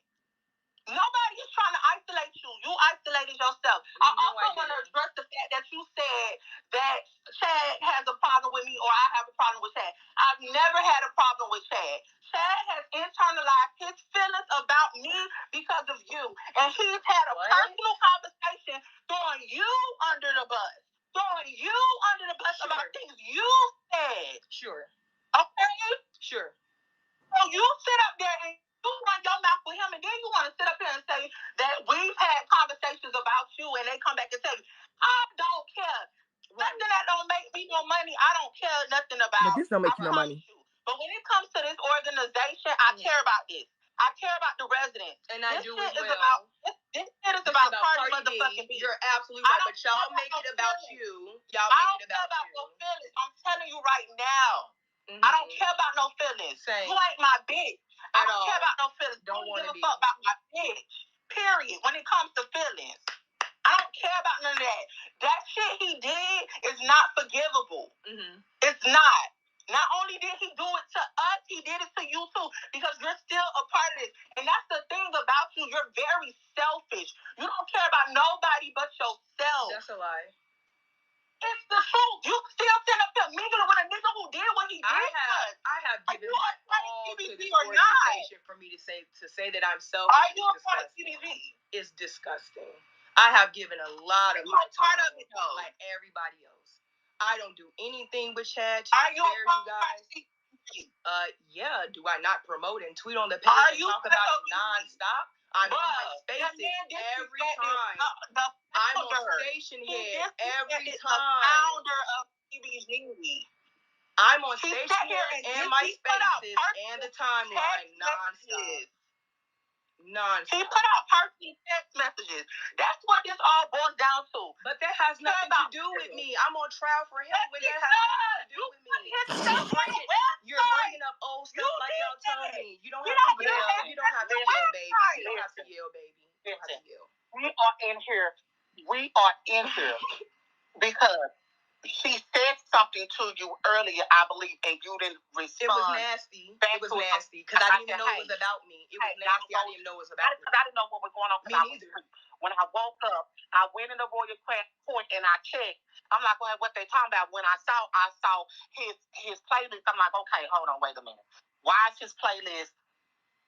Nobody is trying to isolate you. You isolated yourself. I also want to address the fact that you said that Chad has a problem with me or I have a problem with Chad. I've never had a problem with Chad. Chad has internalized his feelings about me because of you. And he's had a personal conversation throwing you under the bus. About things you said. Sure. Okay? Sure. So you sit up there and you run your mouth with him, and then you want to sit up here and say that we've had conversations about you, and they come back and tell you, I don't care. Right. Nothing that don't make me no money, I don't care nothing about. But this don't make you no money. But when it comes to this organization, I care about this. I care about the residents. And I do as well. This shit is about Cardi motherfucking B. You're absolutely right, but y'all make it about you. Y'all make it about you. No feelings. I'm telling you right now. I don't care about no feelings. Same. You ain't my bitch. I don't care about no feelings. Don't give a fuck about my bitch. Period. When it comes to feelings. I don't care about none of that. That shit he he did is not forgivable. It's not. Not only did he do it to us, he did it to you too, because you're still a part of this. And that's the thing about you. You're very selfish. You don't care about nobody but yourself. That's a lie. It's the truth. You still sit up there mingling with a nigga who did what he did. I have given my all to this organization for me to say that I'm selfish. Are you a part of CBG? It's disgusting. I have given a lot of my time, part of it though, like everybody else. I don't do anything with Chad. Are you a part of CBG? Yeah. Do I not promote and tweet on the page and talk about it nonstop? I'm on my spaces every time. I'm on station here every time. The founder of CBG. I'm on station here and my spaces and the timeline nonstop. He put out personal text messages. That's what this all boils down to. But that has nothing to do with me. I'm on trial for him. But that has nothing to do with me. You're bringing up old stuff like y'all told me. You don't have to yell. You don't have to yell, baby. You don't have to yell, baby. You don't have to yell. We are in here. Because she said something to you earlier, I believe, and you didn't respond. It was nasty. Because I didn't even know it was about me. It was nasty. I didn't even know it was about me. Because I didn't know what was going on. Me neither. When I woke up, I went in the Royal Court and I checked. I'm like, well, what they talking about? When I saw his playlist, I'm like, okay, hold on, wait a minute. Why is his playlist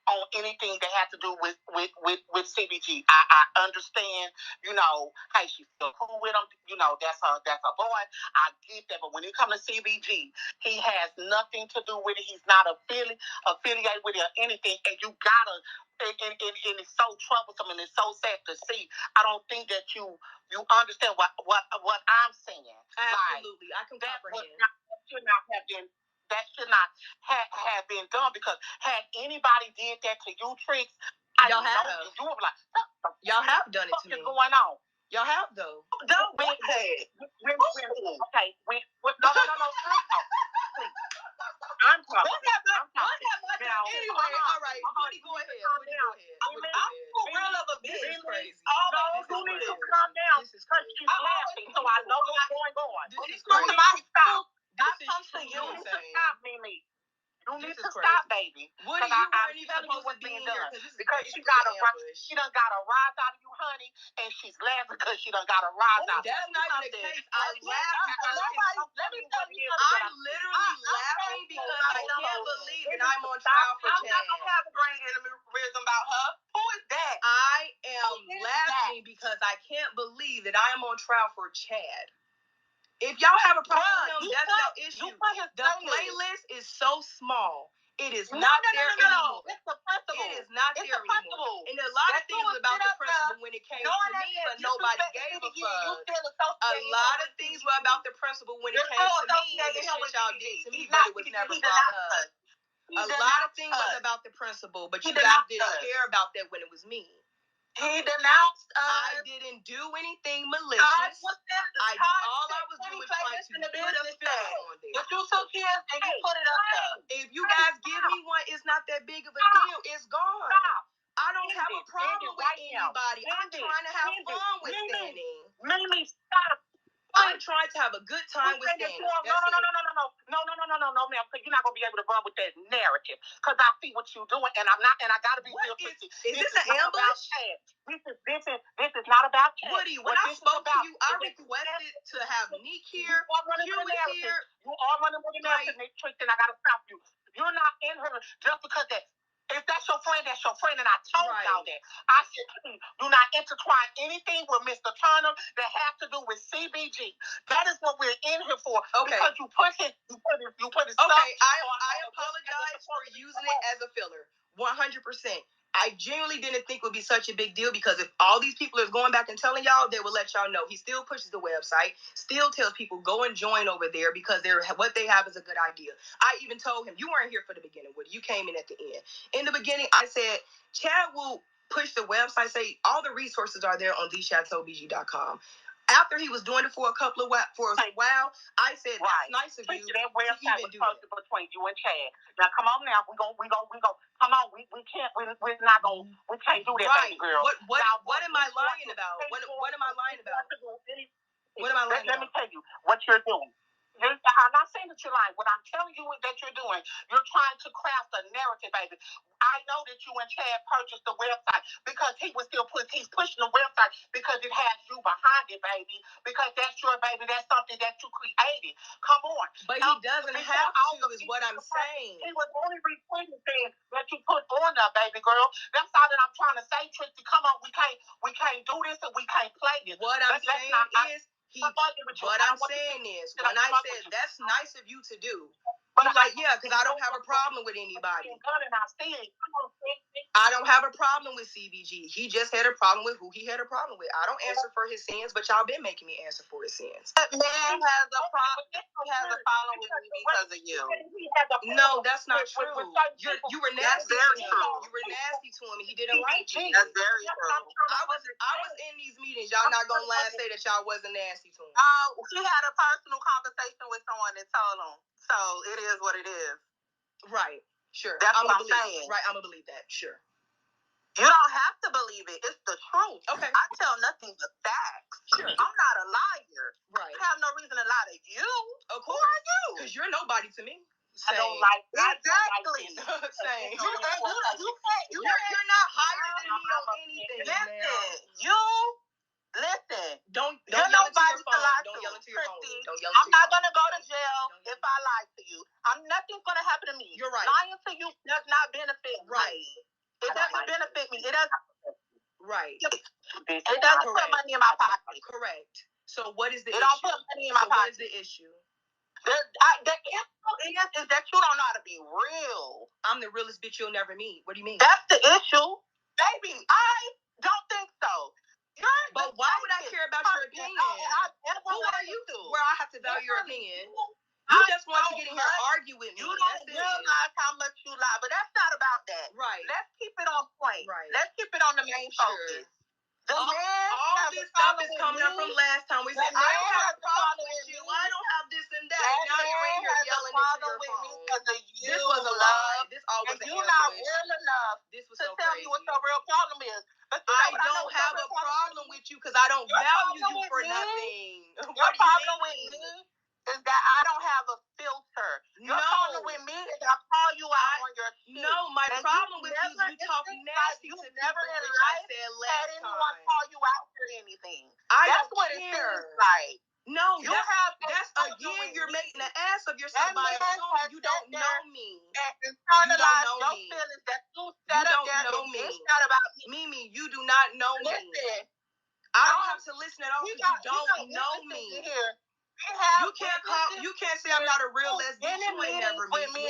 on anything that has to do with CBG? I understand, hey, she's still cool with him, that's a boy. I get that, but when it comes to CBG, he has nothing to do with it. He's not affiliated with it or anything, and you gotta, and it's so troublesome and it's so sad to see. I don't think that you understand what I'm saying. Absolutely, I can comprehend. That should not have been done, because had anybody did that to you, Tricks, y'all have. You would be like, y'all have done it to me. What's going on? Y'all have though. Don't be okay. No. I'm talking. Anyway, all right. Woody, go ahead. I'm real of a bitch. This is crazy. You need to calm down. This is crazy. She's laughing, so I know what's going on. This is crazy. I come to you to stop, Mimi. You need to stop, baby. Woody, you weren't even supposed to be in here because she done got a rise out of you, honey, and she's laughing because she done got a rise out of you. That's not even the case. I laughed because I'm literally laughing because I can't believe that I'm on trial for Chad. I'm not gonna have a brain aneurysm about her. Who is that? I am laughing because I can't believe that I am on trial for Chad. If y'all have a problem with him, that's your issue. The playlist is so small. It is not there anymore. It's the principle. It is not there anymore. And a lot of things about the principle when it came to me, but nobody gave a fuck. A lot of things were about the principle when it came to me, and the shit y'all did to me, but it was never brought up. A lot of things was about the principle, but you guys didn't care about that when it was me. He denounced us. I didn't do anything malicious. All I was doing was trying to put a filter on there. But you took his and you put it up there. If you guys give me one, it's not that big of a deal. It's gone. I don't have a problem with anybody. I'm trying to have fun with Standing. Mimi, stop. I'm trying to have a good time with Standing. No, ma'am. Because you're not gonna be able to run with that narrative. Because I see what you're doing, and I'm not. And I gotta be real with you. Is this an ambush? This is not about Chad. Woody, when I spoke to you, I requested to have Nick here. You was here. You are running with the narrative, Nick Trick, and I gotta stop you. You're not in her just because that. If that's your friend, and I told y'all that. I said, do not intertwine anything with Mr. Turner that has to do with CBG. That is what we're in here for. Okay. Because you put his stuff. Okay, I apologize for using it as a filler. 100%. I genuinely didn't think it would be such a big deal, because if all these people are going back and telling y'all, they will let y'all know. He still pushes the website, still tells people go and join over there because what they have is a good idea. I even told him, you weren't here for the beginning, Woody. You came in at the end. In the beginning, I said, Chad will push the website, say all the resources are there on thechateaubg.com. After he was doing it for a while, I said, that's nice of you to even do it. Between you and Chad. Now, come on now. We come on. We can't do that, baby girl. What am I lying about? What am I lying about? What am I lying about? Let me tell you what you're doing. I'm not saying that you're lying. What I'm telling you is that you're doing. You're trying to craft a narrative, baby. I know that you and Chad purchased the website because he's pushing the website because it has you behind it, baby. Because that's your baby. That's something that you created. Come on. But he doesn't have to, is what I'm saying. He was only retweeting things that you put on there, baby girl. That's all that I'm trying to say, Trixie. Come on, we can't do this and we can't play this. What I'm saying is. What I'm saying is, when I said that's nice of you to do, you're like, yeah, because I don't have a problem with anybody. I don't have a problem with CBG. He just had a problem with who he had a problem with. I don't answer for his sins, but y'all been making me answer for his sins. That man has a problem. He has a problem with me because of you. No, that's not true. You were nasty to him. You were nasty to him. He didn't like you. That's very true. I was in these meetings. Y'all not gonna lie and say that y'all wasn't nasty to him. He had a personal conversation with someone that told him. So it is what it is. Right. Sure. That's what I'm saying. Right. I'm gonna believe that. Sure. You don't have to believe it. It's the truth. Okay. I tell nothing but facts. Sure. I'm not a liar. Right. I have no reason to lie to you. Of course. Who are you? Because you're nobody to me. Same. I don't like that. Exactly. Same. You're not higher than me on anything. Listen. Don't yell into your phone. Don't yell into your phone. I'm not gonna go to jail if I lie to you. Nothing's gonna happen to me. You're right. Lying to you does not benefit me. It doesn't benefit me. It doesn't. Right. It doesn't put money in my pocket. Correct. So what is the issue? It don't put money in my pocket. What is the issue? The issue is that you don't know how to be real. I'm the realest bitch you'll never meet. What do you mean? That's the issue. Baby, I don't think so. But why would I care about your opinion? Who are you to? Where I have to value your opinion. You just want to get in here and argue with me. You don't realize how much you lie, but that's not about that. Right. Let's keep it on point. Right. Let's keep it on the main focus. All this stuff is coming up from last time. We said, I don't have a problem with you. I don't have this and that. Now you're in here yelling into your phone. This was a lie. This all was an ambush. You're not real enough to tell me what your real problem is. I don't have a problem with you because I don't value you for nothing. Your problem with me is that I don't have a filter. Your problem with me is that I call you out on your shit. No, my problem with you is you talk nasty to people, which I said last time. Anyone call you out for anything. That's what it seems like. No, that's again, you're making an ass of yourself by assuming you don't know me. You don't know me. You don't know me. Mimi, you do not know me. I don't have to listen at all because you don't know me. You can't say I'm not a real lesbian. You ain't never met me.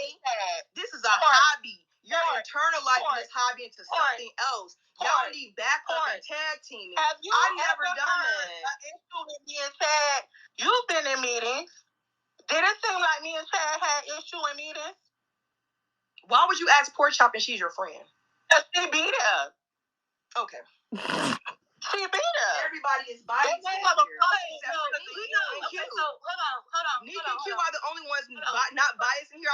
This is a hobby. You're internalizing this hobby into something else. Y'all need backup and tag teaming. I've never done that. Issue with me and Chad. You've been in meetings. Did it seem like me and Chad had issue in meetings? Why would you ask Pork Chop and she's your friend? Because she be there. Okay. She be there. Everybody is biased. Hold on. Nick and Q are the only ones not biased in here.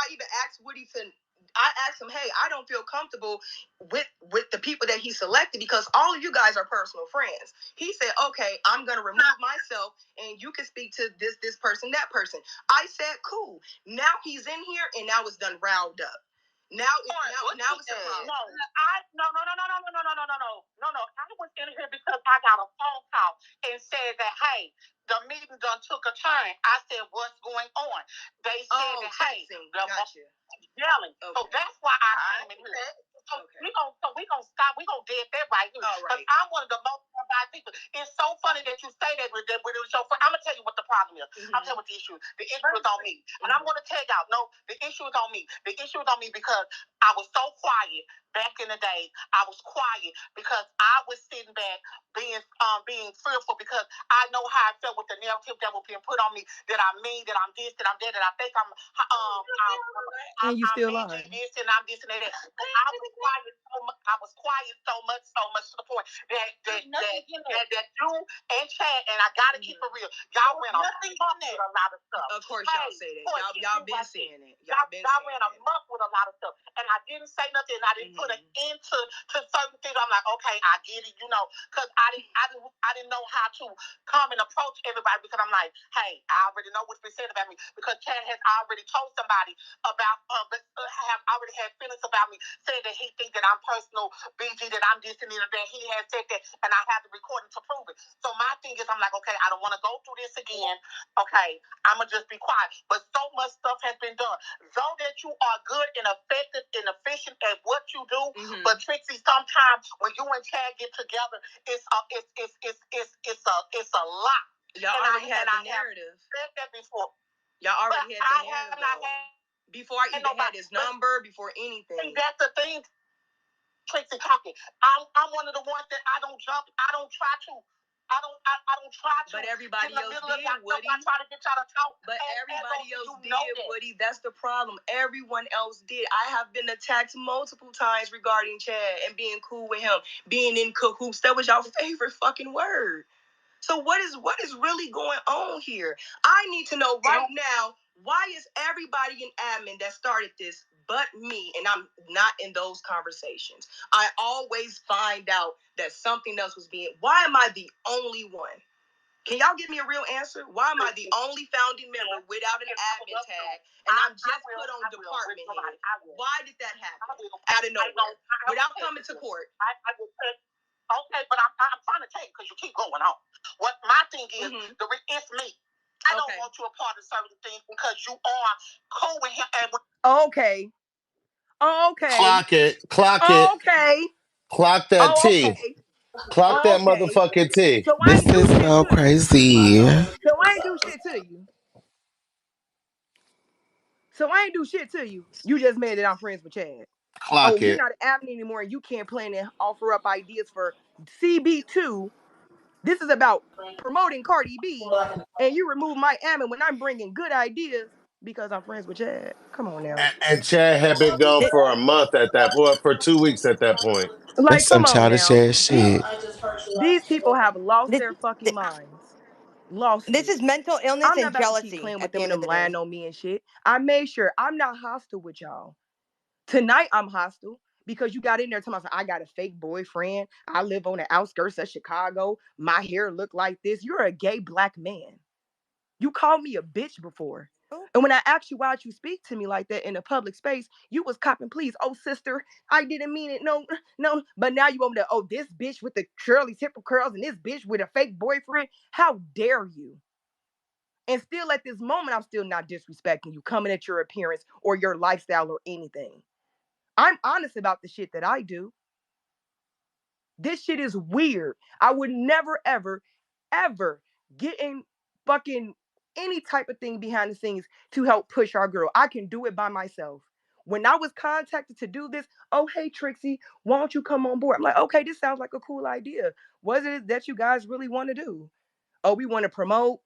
I asked him, hey, I don't feel comfortable with the people that he selected because all of you guys are personal friends. He said, okay, I'm going to remove myself and you can speak to this person, that person. I said, cool. Now he's in here and now it's done riled up. Now it's a problem. No. I was in here because I got a phone call and said that, hey, the meeting done took a turn. I said, what's going on? They said that, hey, gotcha. Yelling. Okay. So that's why I came in here. So we gonna stop. We gonna dead that right here. Because I'm one of the most qualified people. It's so funny that you say that with it was your friend. I'm gonna tell you what the problem is. I'm gonna tell you what the issue is. The issue is on me. And I'm gonna tell y'all, no, the issue is on me. The issue is on me because I was so quiet back in the day. I was quiet because I was sitting back being fearful because I know how I felt with the narrative that was being put on me, that I'm mean, that I'm this, that I'm that, that I think I'm and you still are. This and I'm this and that. I was quiet so much to the point that you and Chad, and I gotta keep it real. Y'all went on with a lot of stuff. Of course, y'all say that. Y'all been saying it. Y'all ran amok with a lot of stuff, and I didn't say nothing. I didn't put an end to certain things. I'm like, okay, I get it, because I didn't know how to come and approach everybody because I'm like, hey, I already know what's been said about me because Chad has already told somebody about have already had feelings about me, saying that he thinks that I'm personal BG, that I'm this and that. He has said that, and I have the recording to prove it. So my thing is, I'm like, okay, I don't want to go through this again. Okay, I'm gonna just be quiet. But so much stuff has been done. Though that you are good and effective and efficient at what you do, but Trixie, sometimes when you and Chad get together, it's a lot. Y'all already had the narrative. Said that before. Y'all already had the narrative. Before I even had his number, before anything. See, that's the thing. Trixie talking. I'm one of the ones that I don't jump. I don't try to. I don't try to. But everybody else did, Woody. I try to get y'all to talk. But everybody else did, Woody. That's the problem. Everyone else did. I have been attacked multiple times regarding Chad and being cool with him, being in cahoots. That was your favorite fucking word. So what is really going on here? I need to know right now, why is everybody in admin that started this but me, and I'm not in those conversations? I always find out that something else was being... Why am I the only one? Can y'all give me a real answer? Why am I the only founding member without an admin tag, and I'm just put on department head? Why did that happen out of nowhere without coming to court? I will say, okay, but I'm trying to tell you because you keep going on. What my thing is, it's me. I don't want you a part of certain things because you are cool with him. Okay. Clock it. Okay. Clock that T. Okay. Clock that motherfucking T. So I This ain't do is shit so to you. crazy. So I ain't do shit to you. You just made it. I'm friends with Chad. Clock You're it. not an admin anymore, and you can't plan and offer up ideas for CB2. This is about promoting Cardi B, and you remove my admin when I'm bringing good ideas because I'm friends with Chad. Come on now. And Chad had been gone for a month at that point, for 2 weeks at that point. That's Like, some come on childish now. ass shit. These people have lost This, their fucking minds. Lost this it. is mental illness I'm not and about to keep jealousy playing with at the them end and of them the lying day. on me and shit. I made sure I'm not hostile with y'all. Tonight I'm hostile because you got in there telling me I got a fake boyfriend. I live on the outskirts of Chicago. My hair look like this. You're a gay black man. You called me a bitch before. Oh, And when I asked you why'd you speak to me like that in a public space, you was copping, please. Oh, sister, I didn't mean it. No, no. But now you want me to, oh, this bitch with the curly tip of curls and this bitch with a fake boyfriend. How dare you? And still at this moment, I'm still not disrespecting you, coming at your appearance or your lifestyle or anything. I'm honest about the shit that I do. This shit is weird. I would never, ever, ever get in fucking any type of thing behind the scenes to help push our girl. I can do it by myself. When I was contacted to do this, oh, hey, Trixie, why don't you come on board? I'm like, okay, this sounds like a cool idea. What is it that you guys really want to do? Oh, we want to promote,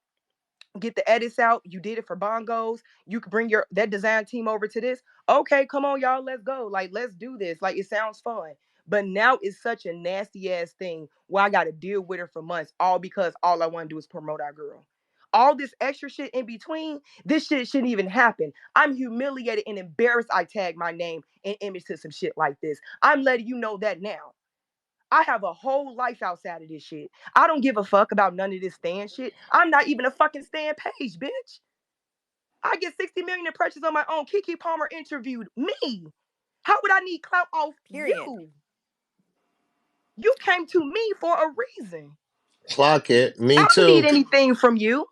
get the edits out. You did it for bongos. You could bring that design team over to this. Okay, come on, y'all, let's go. Like, let's do this. Like, it sounds fun. But now it's such a nasty ass thing where I got to deal with her for months, all because all I want to do is promote our girl. All this extra shit in between, this shit shouldn't even happen. I'm humiliated and embarrassed I tag my name and image to some shit like this. I'm letting you know that now. I have a whole life outside of this shit. I don't give a fuck about none of this stand shit. I'm not even a fucking stand page, bitch. I get 60 million impressions on my own. Kiki Palmer interviewed me. How would I need clout off period. you? You came to me for a reason. Clock it. I Me don't need too. anything from you.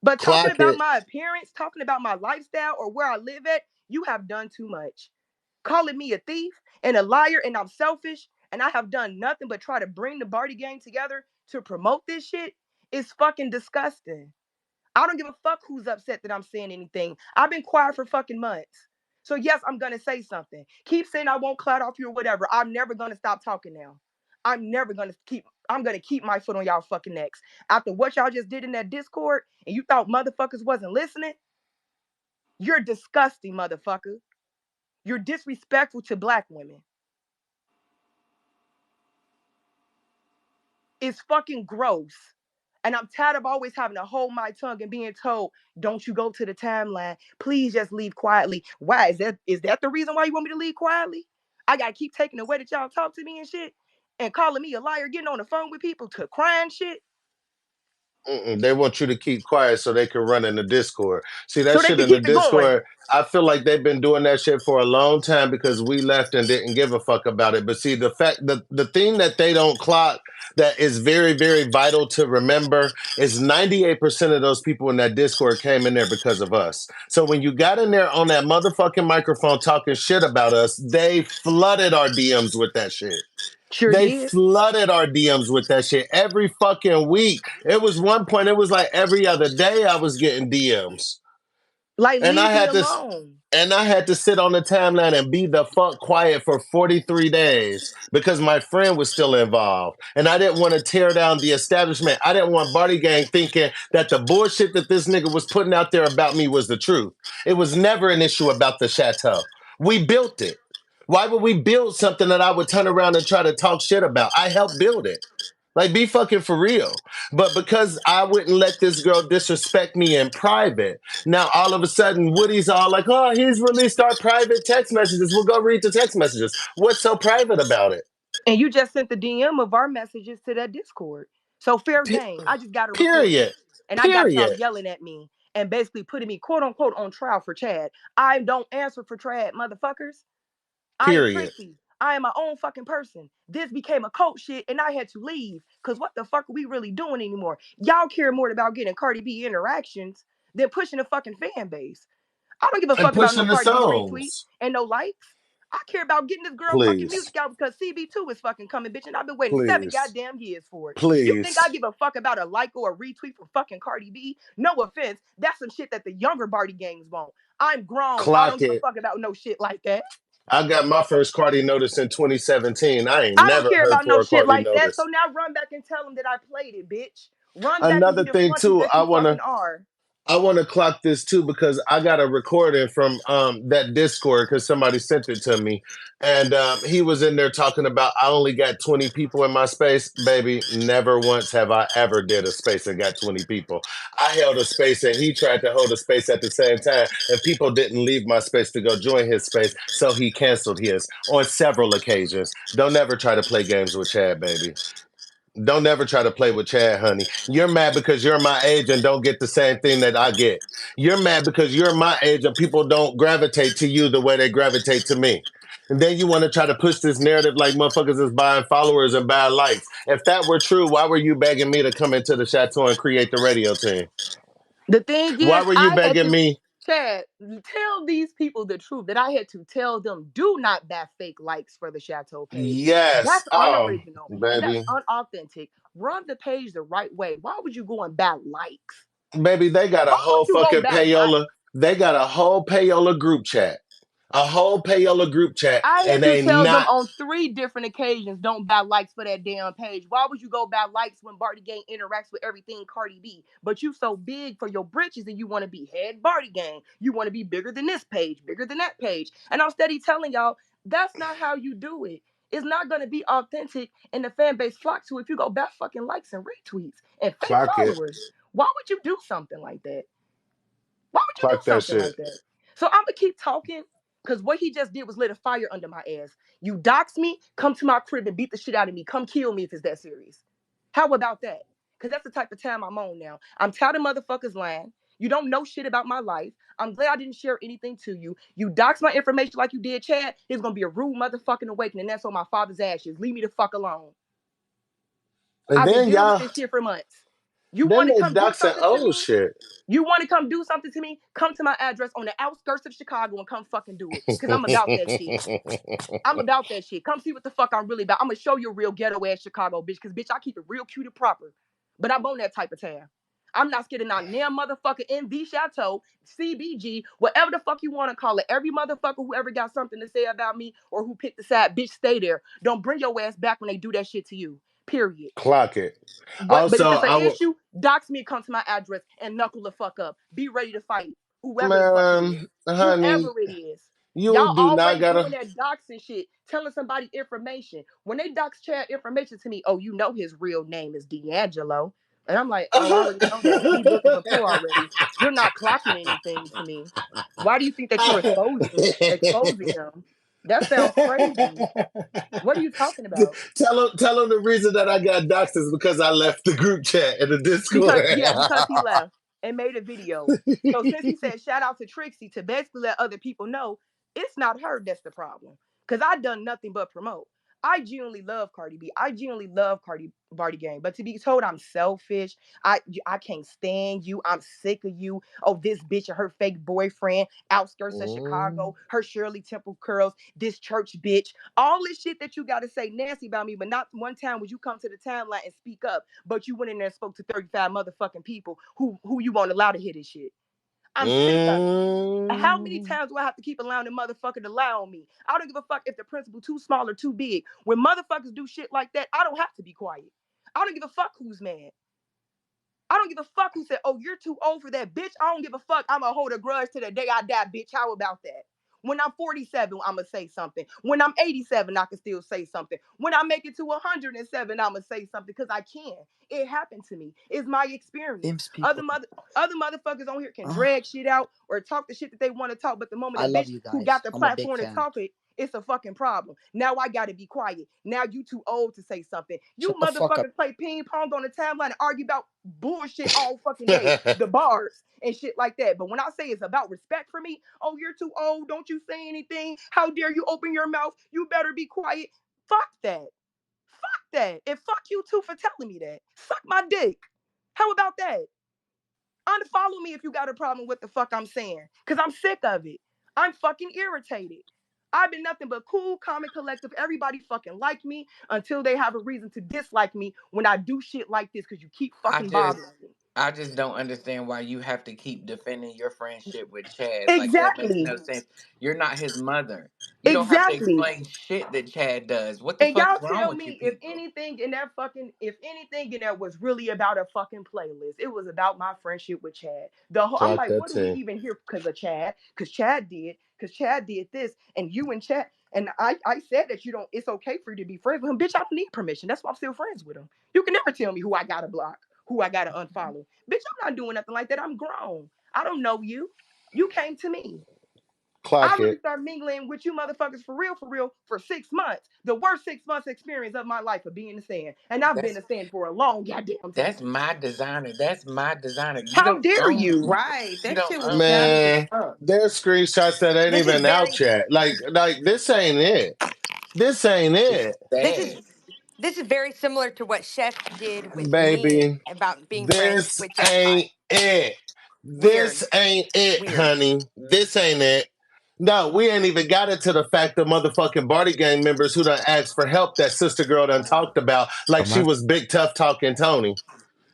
But talking Clock about it. my appearance, talking about my lifestyle or where I live at, you have done too much. Calling me a thief and a liar and I'm selfish and I have done nothing but try to bring the Barty gang together to promote this shit is fucking disgusting. I don't give a fuck who's upset that I'm saying anything. I've been quiet for fucking months. So yes, I'm gonna say something. Keep saying I won't clout off you or whatever. I'm never gonna stop talking now. I'm gonna keep my foot on y'all fucking necks. After what y'all just did in that Discord and you thought motherfuckers wasn't listening, you're disgusting, motherfucker. You're disrespectful to black women. It's fucking gross. And I'm tired of always having to hold my tongue and being told, don't you go to the timeline. Please just leave quietly. Why? Is that the reason why you want me to leave quietly? I gotta keep taking the way that y'all talk to me and shit and calling me a liar, getting on the phone with people to crying shit. They want you to keep quiet so they can run in the Discord. See that So they shit can in the keep it going. Discord. I feel like they've been doing that shit for a long time because we left and didn't give a fuck about it. But see, the thing that they don't clock that is very, very vital to remember is 98% of those people in that Discord came in there because of us. So when you got in there on that motherfucking microphone talking shit about us, they flooded our DMs with that shit. Sure They did. flooded our DMs with that shit every fucking week. It was one point, it was like every other day I was getting DMs. Like, And I leave me had to alone. sit on the timeline and be the fuck quiet for 43 days because my friend was still involved. And I didn't want to tear down the establishment. I didn't want Barty Gang thinking that the bullshit that this nigga was putting out there about me was the truth. It was never an issue about the chateau. We built it. Why would we build something that I would turn around and try to talk shit about? I helped build it. Like, be fucking for real. But because I wouldn't let this girl disrespect me in private, now all of a sudden Woody's all like, oh, he's released our private text messages. We'll go read the text messages. What's so private about it? And you just sent the DM of our messages to that Discord. So fair P- game. I just got a recording. period. And I got y'all Period. yelling at me and basically putting me quote unquote on trial for Chad. I don't answer for Chad, motherfuckers. I am Period. Chrissy. I am my own fucking person. This became a cult shit and I had to leave. Cause what the fuck are we really doing anymore? Y'all care more about getting Cardi B interactions than pushing a fucking fan base. I don't give a And fuck about no pushing the Cardi B retweets songs. and no likes. I care about getting this girl fucking Please. music out because CB2 is fucking coming, bitch, and I've been waiting 7 Please. goddamn years for it. You think I Please. give a fuck about a like or a retweet from fucking Cardi B? No offense, that's some shit that the younger Barty gangs want. I'm grown. I don't Clock give a it. fuck about no shit like that. I got my first Cardi notice in 2017. I ain't I don't never care heard about no for a shit Cardi like that. So notice. now run back and tell them that I played it, bitch. Run back and be Another the thing flunky too, that you fucking are. I want to clock this too because I got a recording from that Discord because somebody sent it to me, and he was in there talking about I only got 20 people in my space, baby. Never once have I ever did a space and got 20 people. I held a space and he tried to hold a space at the same time, and people didn't leave my space to go join his space, so he canceled his on several occasions. Don't ever try to play games with Chad, baby. Don't ever try to play with Chad, honey. You're mad because you're my age and don't get the same thing that I get. You're mad because you're my age and people don't gravitate to you the way they gravitate to me. And then you want to try to push this narrative like motherfuckers is buying followers and buying likes. If that were true, why were you begging me to come into the chateau and create the radio team? The thing Why is, were you I had begging to, me? Chad, tell these people the truth that I had to tell them do not buy fake likes for the Chateau page. Yes. That's Oh, unoriginal and that's baby. unauthentic. Run the page the right way. Why would you go and buy likes? Baby, they got a Why whole would you go fucking buy likes? payola. They got a whole payola group chat. A whole payola group chat. I had And to they tell them not on 3 different occasions, don't buy likes for that damn page. Why would you go buy likes when Barty Gang interacts with everything Cardi B? But you so big for your britches and you want to be head Barty Gang. You want to be bigger than this page, bigger than that page. And I'm steady telling y'all, that's not how you do it. It's not going to be authentic and the fan base flock to if you go buy fucking likes and retweets and fake clock it. followers. Why would you do something like that? Why would you do Clock that something shit. like that? So I'm gonna keep talking because what he just did was lit a fire under my ass. You dox me, come to my crib and beat the shit out of me. Come kill me if it's that serious. How about that? Because that's the type of time I'm on now. I'm tired of motherfuckers lying. You don't know shit about my life. I'm glad I didn't share anything to you. You dox my information like you did, Chad. It's gonna be a rude motherfucking awakening. That's on my father's ashes. Leave me the fuck alone. And I've been then dealing with y'all, this shit for months. You then want to they come do doxing something to old me? shit. You want to come do something to me? Come to my address on the outskirts of Chicago and come fucking do it. Because I'm about that shit. I'm about that shit. Come see what the fuck I'm really about. I'm going to show you a real ghetto ass Chicago, bitch. Because, bitch, I keep it real cute and proper. But I'm on that type of town. I'm not scared of not damn motherfucker in the chateau, CBG, whatever the fuck you want to call it. Every motherfucker who ever got something to say about me or who picked a side, bitch, stay there. Don't bring your ass back when they do that shit to you. Period. Clock it. But Also, if it's an I would, issue, dox me and come to my address and knuckle the fuck up. Be ready to fight whoever the fuck it is. man, honey, Whoever it is. you Y'all do not always doing gotta. that doxing shit, telling somebody information. When they dox Chad information to me, oh, you know his real name is D'Angelo. And I'm like, oh, I already know that. Speed book of a pro already. You're not clocking anything to me. Why do you think that you're exposing them? That sounds crazy. What are you talking about? Tell him the reason that I got doxxed is because I left the group chat in the Discord. Because he left and made a video. So since he said shout out to Trixie to basically let other people know it's not her that's the problem. Because I done nothing but promote. I genuinely love Cardi B. I genuinely love Cardi Gang. But to be told I'm selfish, I can't stand you. I'm sick of you. Oh, this bitch and her fake boyfriend, outskirts of Chicago, her Shirley Temple curls, this church bitch. All this shit that you got to say nasty about me, but not one time would you come to the timeline and speak up. But you went in there and spoke to 35 motherfucking people who you won't allow to hear this shit. I'm sick of it. How many times do I have to keep allowing the motherfucker to lie on me? I don't give a fuck if the principal too small or too big. When motherfuckers do shit like that, I don't have to be quiet. I don't give a fuck who's mad. I don't give a fuck who said, oh, you're too old for that, bitch. I don't give a fuck. I'm going to hold a grudge to the day I die, bitch. How about that? When I'm 47, I'm going to say something. When I'm 87, I can still say something. When I make it to 107, I'm going to say something because I can. It happened to me. It's my experience. Other motherfuckers on here can drag shit out or talk the shit that they want to talk, but the moment a bitch who got the platform to talk it, it's a fucking problem. Now I gotta be quiet. Now you too old to say something. You motherfuckers play ping pong on the timeline and argue about bullshit all fucking day. The bars and shit like that. But when I say it's about respect for me, oh, you're too old. Don't you say anything. How dare you open your mouth? You better be quiet. Fuck that. Fuck that. And fuck you too for telling me that. Suck my dick. How about that? Unfollow me if you got a problem with the fuck I'm saying. Because I'm sick of it. I'm fucking irritated. I've been nothing but cool, calm, and collective. Everybody fucking like me until they have a reason to dislike me when I do shit like this because you keep fucking bothering me. I just don't understand why you have to keep defending your friendship with Chad. Like, that makes Exactly. no sense. You're not his mother. You don't have to Exactly. explain shit that Chad does. What the And y'all fuck's wrong tell with you me if people? anything in there was really about a fucking playlist. It was about my friendship with Chad. I'm like, what do we even hear because of Chad? Because Chad did this, and you and Chad. And I said that it's okay for you to be friends with him. Bitch, I don't need permission. That's why I'm still friends with him. You can never tell me who I gotta block, who I gotta unfollow. Bitch, I'm not doing nothing like that. I'm grown. I don't know you. You came to me. I really started mingling with you motherfuckers for real, for 6 months. The worst 6 months experience of my life of being a fan. And I've been a fan for a long goddamn time. That's my designer. That's my designer. You How don't dare own you? me. Right. You That don't shit was own me. childish as Man, fuck. there's screenshots that ain't This is even out very yet. Like this ain't it. This ain't It's it. this is sad. this is very similar to what Chef did with me Baby. about being friends This with Jackpot. ain't it. This Weird. ain't it, Weird. honey. This ain't it. No, we ain't even got it to the fact that motherfucking Barty Gang members who done asked for help that sister girl done talked about like she was big tough talking Tony.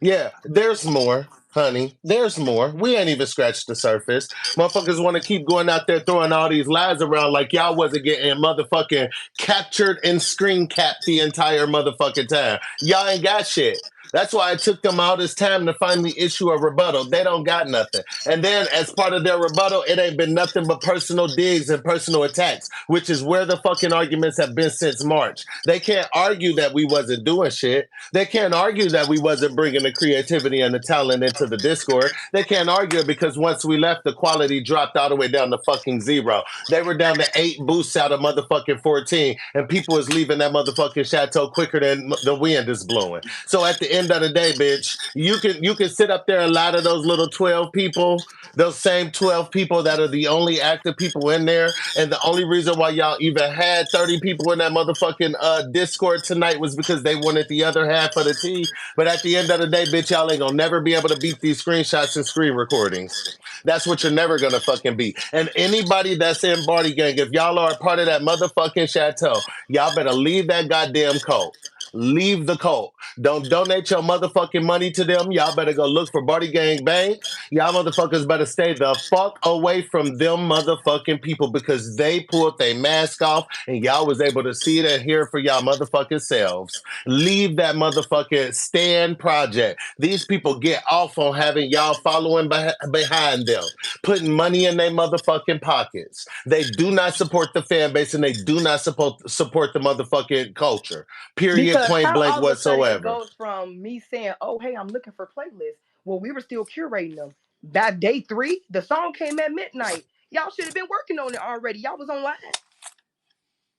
Yeah, there's more, honey. There's more. We ain't even scratched the surface. Motherfuckers want to keep going out there throwing all these lies around like y'all wasn't getting motherfucking captured and screen capped the entire motherfucking time. Y'all ain't got shit. That's why it took them all this time to finally issue a rebuttal. They don't got nothing. And then, as part of their rebuttal, it ain't been nothing but personal digs and personal attacks, which is where the fucking arguments have been since March. They can't argue that we wasn't doing shit. They can't argue that we wasn't bringing the creativity and the talent into the Discord. They can't argue it because once we left, the quality dropped all the way down to fucking zero. They were down to 8 boosts out of motherfucking 14, and people is leaving that motherfucking chateau quicker than the wind is blowing. So at the end of the day, bitch, you can sit up there and lie to those little 12 people, those same 12 people that are the only active people in there, and the only reason why y'all even had 30 people in that motherfucking Discord tonight was because they wanted the other half of the tea. But at the end of the day, bitch, y'all ain't gonna never be able to beat these screenshots and screen recordings. That's what you're never gonna fucking beat. And anybody that's in Barty Gang, if y'all are a part of that motherfucking chateau, y'all better leave that goddamn cult. Leave the cult. Don't donate your motherfucking money to them. Y'all better go look for Barty Gang Bank. Y'all motherfuckers better stay the fuck away from them motherfucking people because they pulled their mask off and y'all was able to see it and hear it for y'all motherfucking selves. Leave that motherfucking stand project. These people get off on having y'all following behind them, putting money in their motherfucking pockets. They do not support the fan base and they do not support the motherfucking culture. Period. point how blank all of a sudden it whatsoever. goes from me saying, "Oh, hey, I'm looking for playlists." Well, we were still curating them. That day 3, the song came at midnight. Y'all should have been working on it already. Y'all was online.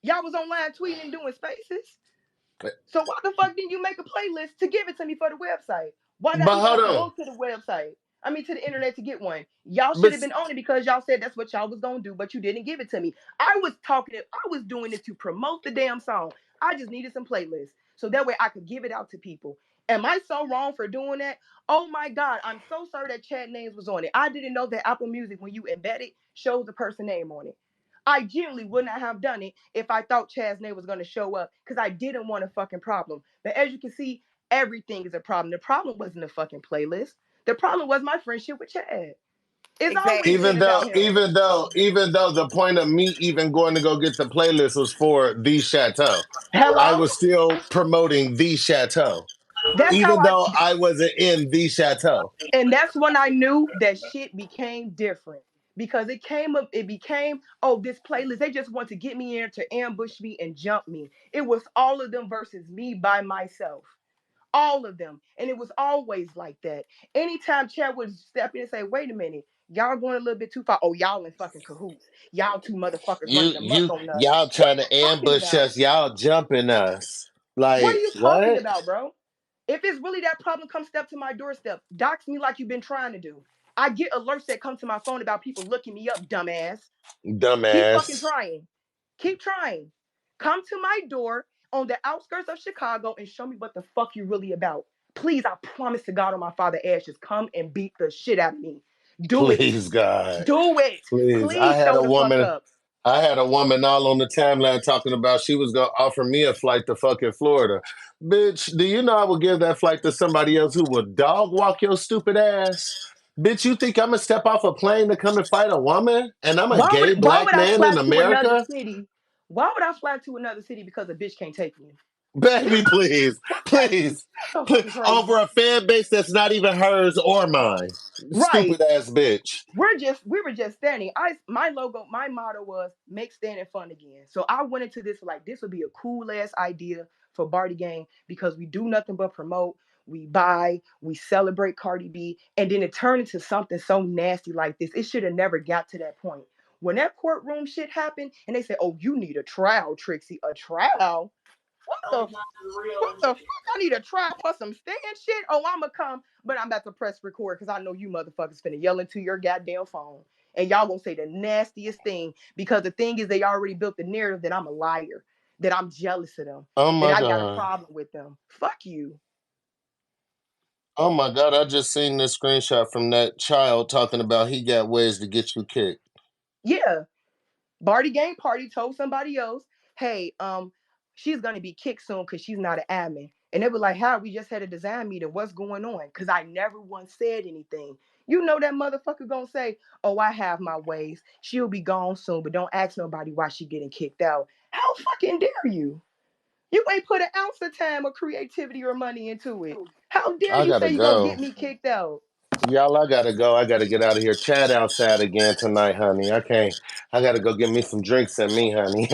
Y'all was online tweeting and doing spaces. So why the fuck didn't you make a playlist to give it to me for the website? Why did I But even hold have to on. go to the website? I mean, to the internet to get one. Y'all should But have been on it because y'all said that's what y'all was gonna do, but you didn't give it to me. I was talking it. I was doing it to promote the damn song. I just needed some playlists so that way I could give it out to people. Am I so wrong for doing that? Oh my God, I'm so sorry that Chad names was on it. I didn't know that Apple Music, when you embed it, shows the person name on it. I genuinely would not have done it if I thought Chad's name was going to show up because I didn't want a fucking problem. But as you can see, everything is a problem. The problem wasn't a fucking playlist. The problem was my friendship with Chad. It's always Exactly. been about him. even though the point of me even going to go get the playlist was for the Chateau, I Hello? was still promoting the Chateau, That's how even I, though I wasn't in the Chateau. and that's when I knew that shit became different. Because it came up, it became, oh, this playlist, they just want to get me in to ambush me and jump me. It was all of them versus me by myself. All of them. And it was always like that. Anytime Chad would step in and say, wait a minute, y'all going a little bit too far. Oh, y'all in fucking cahoots. Y'all two motherfuckers running amok on us. Y'all What trying are to you talking ambush about? us. Y'all jumping us. What are Like, you talking what? about, bro? If it's really that problem, come step to my doorstep. Dox me like you've been trying to do. I get alerts that come to my phone about people looking me up, dumbass. Keep fucking Dumbass. trying. Keep trying. Come to my door on the outskirts of Chicago and show me what the fuck you really about. Please, I promise to God on my father ashes, come and beat the shit out of me. Do it. Please, God. Do it. Please. Please show the fuck up. I had a woman all on the timeline talking about she was gonna offer me a flight to fucking Florida. Bitch, do you know I would give that flight to somebody else who would dog walk your stupid ass? Bitch, you think I'm gonna step off a plane to come and fight a woman? And I'm a gay Why black would I man fly in to another America? city? Why would I fly to another city because a bitch can't take me? Baby, please, That's please, so please, fucking crazy. over a fan base that's not even hers or mine. Right. Stupid ass bitch. We were just standing. My logo, my motto was make standing fun again. So I went into this like this would be a cool ass idea for Barty Gang because we do nothing but promote, we buy, we celebrate Cardi B, and then it turned into something so nasty like this. It should have never got to that point. When that courtroom shit happened and they said, "Oh, you need a trial, Trixie, a trial." What the fuck? I need a try for some stand shit. Oh, I'ma come, but I'm about to press record because I know you motherfuckers finna yell into your goddamn phone. And y'all gonna say the nastiest thing because the thing is they already built the narrative that I'm a liar, that I'm jealous of them, Oh that my I got a God. problem with them. Fuck you. Oh my God, I just seen this screenshot from that child talking about he got ways to get you kicked. Yeah. Barty Gang Party told somebody else, hey, she's gonna be kicked soon because she's not an admin. And they were like, how? We just had a design meeting. What's going on? Because I never once said anything. You know that motherfucker gonna say, oh, I have my ways. She'll be gone soon, but don't ask nobody why she getting kicked out. How fucking dare you? You ain't put an ounce of time or creativity or money into it. How dare I you gotta say you gonna go. get me kicked out? Y'all, I gotta go. I gotta get out of here. Chat outside again tonight, honey. I can't. I gotta go get me some drinks and me, honey.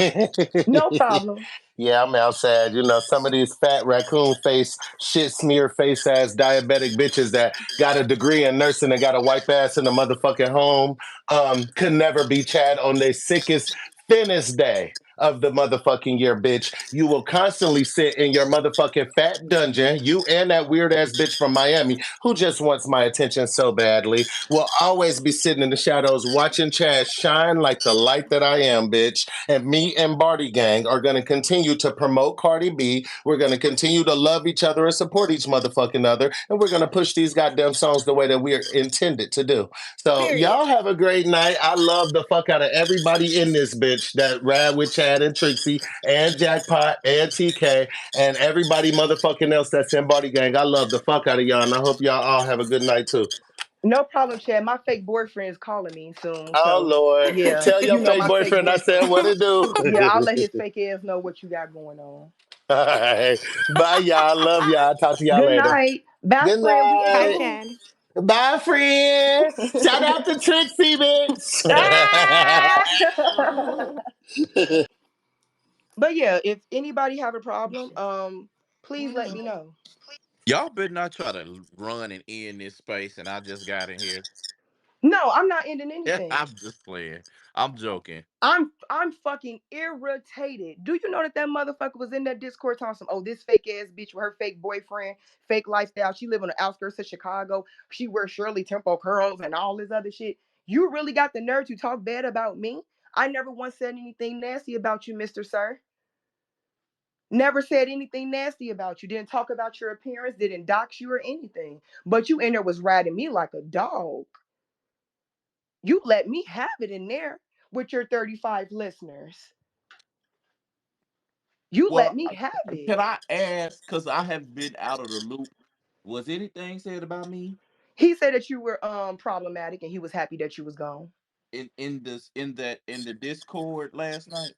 No problem. Yeah, I'm outside. You know, some of these fat raccoon face, shit smear face ass diabetic bitches that got a degree in nursing and got a wipe ass in the motherfucking home could never be Chad on their sickest, thinnest day of the motherfucking year, bitch. You will constantly sit in your motherfucking fat dungeon. You and that weird ass bitch from Miami who just wants my attention so badly will always be sitting in the shadows watching Chad shine like the light that I am, bitch. And me and Barty Gang are going to continue to promote Cardi B. We're going to continue to love each other and support each motherfucking other. And we're going to push these goddamn songs the way that we are intended to do. So Period. y'all have a great night. I love the fuck out of everybody in this bitch that ride with Chad and Trixie and Jackpot and TK and everybody motherfucking else that's in Barty Gang. I love the fuck out of y'all, and I hope y'all all have a good night too. No problem, Chad. My fake boyfriend is calling me soon. Oh So Lord. yeah, Tell your you know fake my fake boyfriend I said boyfriend. what to do. Yeah, I'll let his fake ass know what you got going on. All right. Bye, y'all. Love y'all. Talk to y'all Good later. night. Bye, Good friend. We in Hi, night. cahoots. Chad. Bye, friend. Shout out to Trixie, bitch. Ah! But yeah, if anybody have a problem, Please let me know. Y'all better not try to run and end this space, and I just got in here. No, I'm not ending anything. I'm just playing. I'm joking. I'm fucking irritated. Do you know that motherfucker was in that Discord talking some, oh, this fake ass bitch with her fake boyfriend, fake lifestyle. She live on the outskirts of Chicago. She wears Shirley Temple curls and all this other shit. You really got the nerve to talk bad about me? I never once said anything nasty about you, Mr. Sir. Never said anything nasty about you. Didn't talk about your appearance. Didn't dox you or anything. But you in there was riding me like a dog. You let me have it in there with your 35 listeners. You let Well, me have can it. I ask? Because I have been out of the loop. Was anything said about me He said that you were problematic and he was happy that you was gone. in the Discord last night?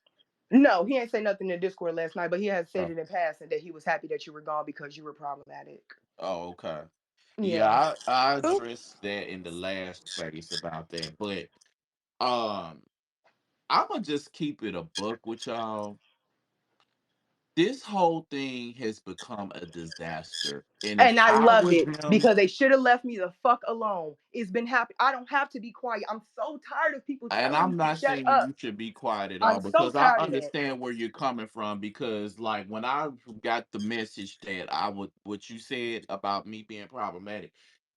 No, he ain't say nothing in Discord last night, but he has said Oh, it in passing that he was happy that you were gone because you were problematic. oh, okay. Yeah, Yeah. I Who? addressed that in the last space about that, but um, I'm gonna just keep it a buck with y'all. This whole thing has become a disaster, and if And I I love was it them, because they should have left me the fuck alone. It's been happy. I don't have to be quiet. I'm so tired of people and telling me I'm to not shut saying up. you should be quiet at all I'm so because I tired of that. understand where you're coming from. Because like when I got the message that I would what you said about me being problematic,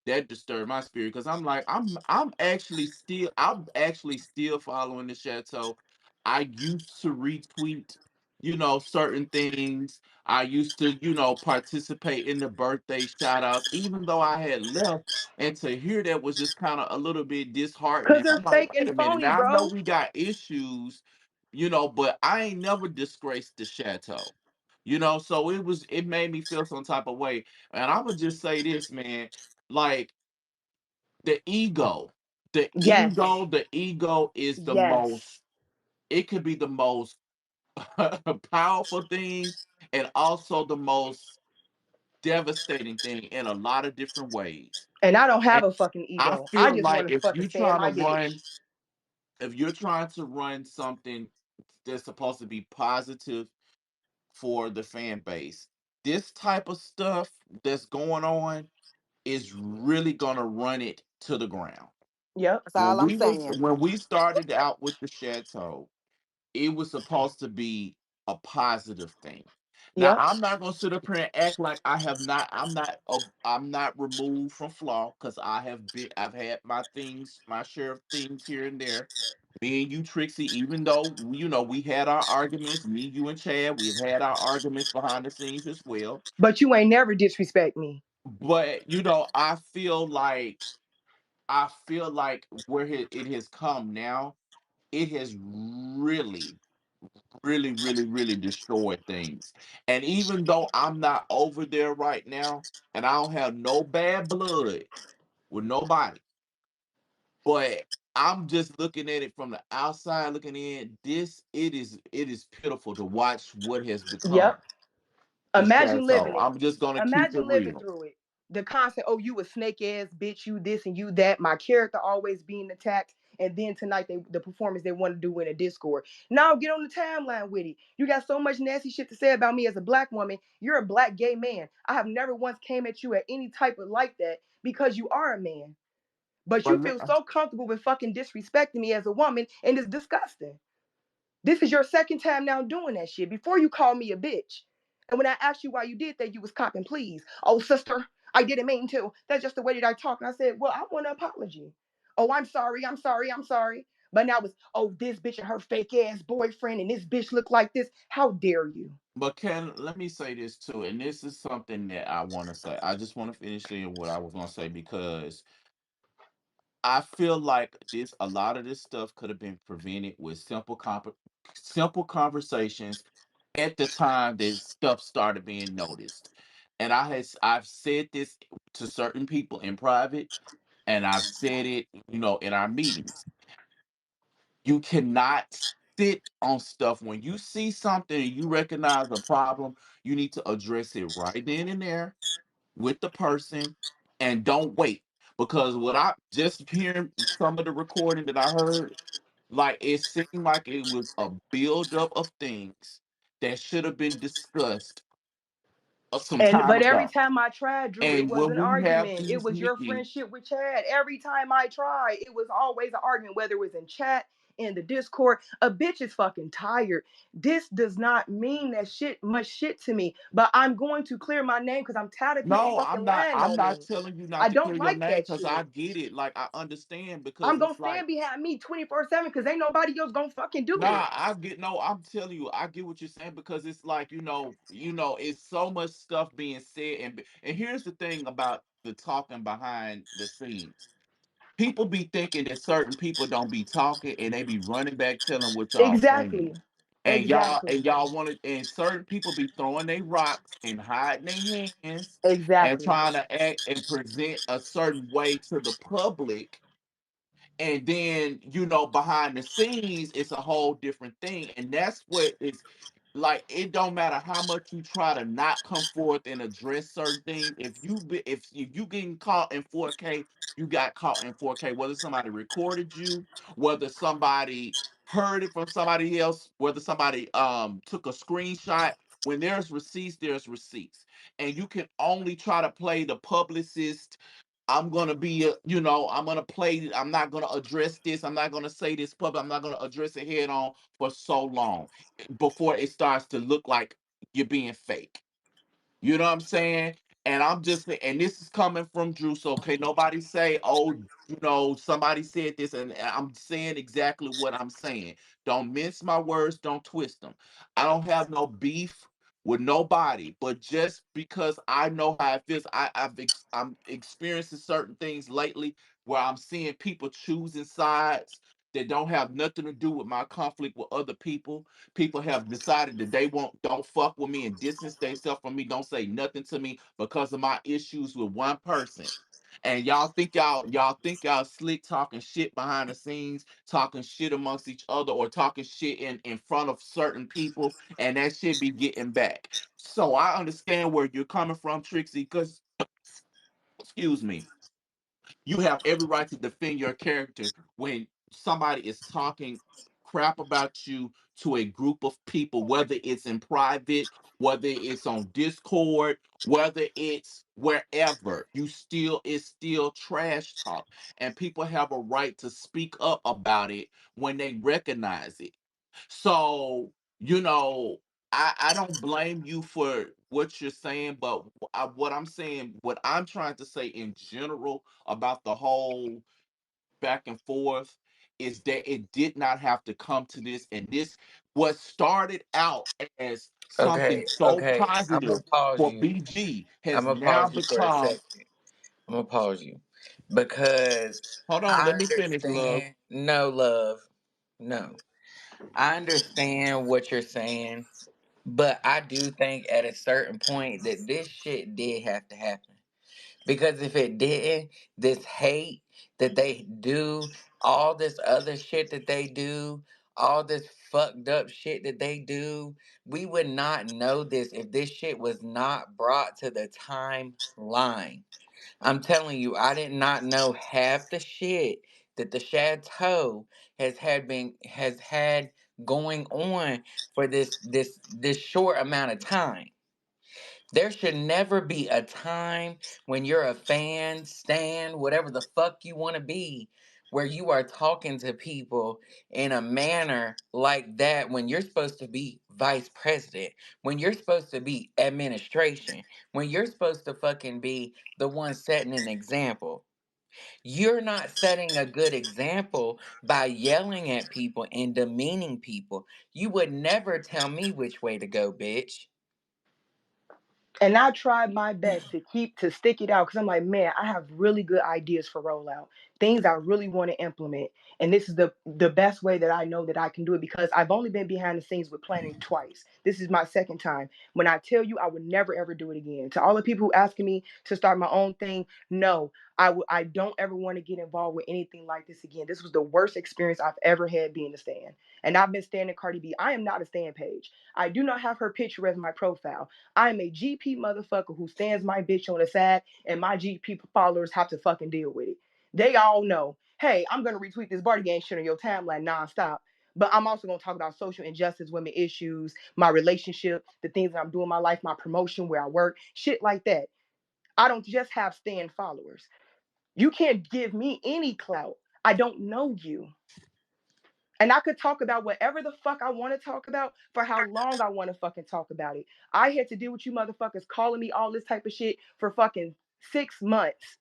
that disturbed my spirit because I'm like I'm actually still following the chateau. I used to retweet, certain things. I used to, participate in the birthday shout outs, even though I had left. And to hear that was just kind of a little bit Because disheartening. they're I'm like, fake wait and a minute. phony, Now I know bro. we got issues, but I ain't never disgraced the chateau. So it made me feel some type of way. And I would just say this, man, like the ego, Yes. the ego is the Yes. most, it could be the most powerful thing and also the most devastating thing in a lot of different ways. And I don't have And a fucking I ego. I feel just like want to fucking stay in my dick. if you're trying to run something that's supposed to be positive for the fan base, this type of stuff that's going on is really gonna run it to the ground. Yep. That's all I'm saying. When we started out with the chateau, it was supposed to be a positive thing. Now Yep. I'm not gonna sit up here and act like I'm not removed from flaw because I've had my share of things here and there. Me and you, Trixie, even though we had our arguments, me, you, and Chad, we've had our arguments behind the scenes as well. But you ain't never disrespect me. But I feel like where it has come now, it has really really, really, really destroyed things. And even though I'm not over there right now, and I don't have no bad blood with nobody, but I'm just looking at it from the outside, looking in. It is pitiful to watch what has become Yep. the Imagine chateau. living it. I'm just gonna keep it Imagine living real. through it. The constant, oh, you a snake ass bitch, you this and you that. My character always being attacked. And then tonight, the performance they want to do in a Discord. Now get on the timeline with it. You got so much nasty shit to say about me as a black woman. You're a black gay man. I have never once came at you at any type of like that because you are a man. But you But feel so comfortable with fucking disrespecting me as a woman, and it's disgusting. This is your second time now doing that shit. Before you called me a bitch. And when I asked you why you did that, you was copping please. Oh, sister, I didn't mean to. That's just the way that I talk. And I said, well, I want an apology. Oh, I'm sorry, I'm sorry, I'm sorry. But now it's, oh, this bitch and her fake ass boyfriend and this bitch look like this. How dare you? Ken, let me say this too, and this is something that I want to say. I just want to finish saying what I was going to say because I feel like a lot of this stuff could have been prevented with simple conversations at the time that stuff started being noticed. And I've said this to certain people in private, and I've said it, in our meetings. You cannot sit on stuff when you see something and you recognize a problem. You need to address it right then and there with the person and don't wait. Because what I just hearing some of the recording that I heard, like it seemed like it was a buildup of things that should have been discussed some time But every ago. time I tried, Drew, it And was when an we have argument. It these was your meetings, friendship with Chad. Every time I tried, it was always an argument, whether it was in chat, in the Discord. A bitch is fucking tired. This does not mean that much shit to me. But I'm going to clear my name because I'm tired of people no, fucking I'm not. lying I'm on not me. telling you not I to clear don't your like name that because I shit. get it. Like I understand because I'm gonna it's like, stand behind me 24/7 because ain't nobody else gonna fucking do nah, it. I get no. I'm telling you, I get what you're saying because it's like it's so much stuff being said, and here's the thing about the talking behind the scenes. People be thinking that certain people don't be talking and they be running back telling what y'all saying. Exactly. And y'all Exactly. and y'all want to and certain people be throwing their rocks and hiding their hands and Exactly. trying to act and present a certain way to the public, and then behind the scenes it's a whole different thing, and that's what is like. It don't matter how much you try to not come forth and address certain things. If you getting caught in 4K, you got caught in 4K, whether somebody recorded you, whether somebody heard it from somebody else, whether somebody took a screenshot. When there's receipts, and you can only try to play the publicist. I'm gonna be, I'm gonna play. I'm not gonna address this. I'm not gonna say this public. I'm not gonna address it head on for so long before it starts to look like you're being fake. You know what I'm saying? And I'm just, and this is coming from Drew. So, okay, nobody say, oh, somebody said this, and I'm saying exactly what I'm saying. Don't mince my words, don't twist them. I don't have no beef with nobody, but just because I know how it feels, I'm experiencing certain things lately where I'm seeing people choosing sides that don't have nothing to do with my conflict with other people. People have decided that they don't fuck with me and distance themselves from me, don't say nothing to me because of my issues with one person. And y'all think y'all slick talking shit behind the scenes, talking shit amongst each other, or talking shit in front of certain people, and that shit be getting back. So I understand where you're coming from, Trixie, because excuse me, you have every right to defend your character when somebody is talking crap about you to a group of people, whether it's in private, whether it's on Discord, whether it's wherever. It's still trash talk, and people have a right to speak up about it when they recognize it. So, I don't blame you for what you're saying, but what I'm trying to say in general about the whole back and forth is that it did not have to come to this. And this, what started out as something Okay, so okay. I'm gonna positive pause for you. BG I'm has gonna now pause you for a become. second. I'm gonna pause you because Hold on, I let me finish, love. understand. No, love. No, I understand what you're saying, but I do think at a certain point that this shit did have to happen. Because if it didn't, this hate that they do, all this other shit that they do, all this fucked up shit that they do, we would not know this if this shit was not brought to the timeline. I'm telling you, I did not know half the shit that the Chateau has had going on for this short amount of time. There should never be a time when you're a fan, stan, whatever the fuck you want to be, where you are talking to people in a manner like that when you're supposed to be vice president, when you're supposed to be administration, when you're supposed to fucking be the one setting an example. You're not setting a good example by yelling at people and demeaning people. You would never tell me which way to go, bitch. And I tried my best to stick it out because I'm like, man, I have really good ideas for rollout, things I really want to implement, and this is the best way that I know that I can do it because I've only been behind the scenes with planning twice. This is my second time. When I tell you, I would never ever do it again. To all the people who asking me to start my own thing, no, I don't ever want to get involved with anything like this again. This was the worst experience I've ever had being a stan, and I've been standing Cardi B. I am not a stan page. I do not have her picture as my profile. I'm a GP motherfucker who stands my bitch on the side, and my GP followers have to fucking deal with it. They all know, hey, I'm gonna retweet this Barty Gang shit on your timeline nonstop. But I'm also going to talk about social injustice, women issues, my relationship, the things that I'm doing in my life, my promotion, where I work, shit like that. I don't just have stand followers. You can't give me any clout. I don't know you. And I could talk about whatever the fuck I want to talk about for how long I want to fucking talk about it. I had to deal with you motherfuckers calling me all this type of shit for fucking 6 months.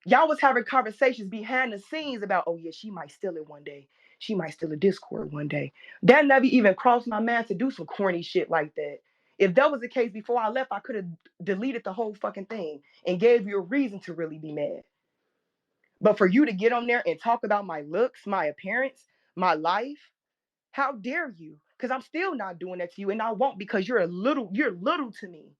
Y'all was having conversations behind the scenes about, oh yeah, she might steal it one day. She might steal a Discord one day. That never even crossed my mind to do some corny shit like that. If that was the case before I left, I could have deleted the whole fucking thing and gave you a reason to really be mad. But for you to get on there and talk about my looks, my appearance, my life, how dare you? Because I'm still not doing that to you, and I won't, because you're little to me.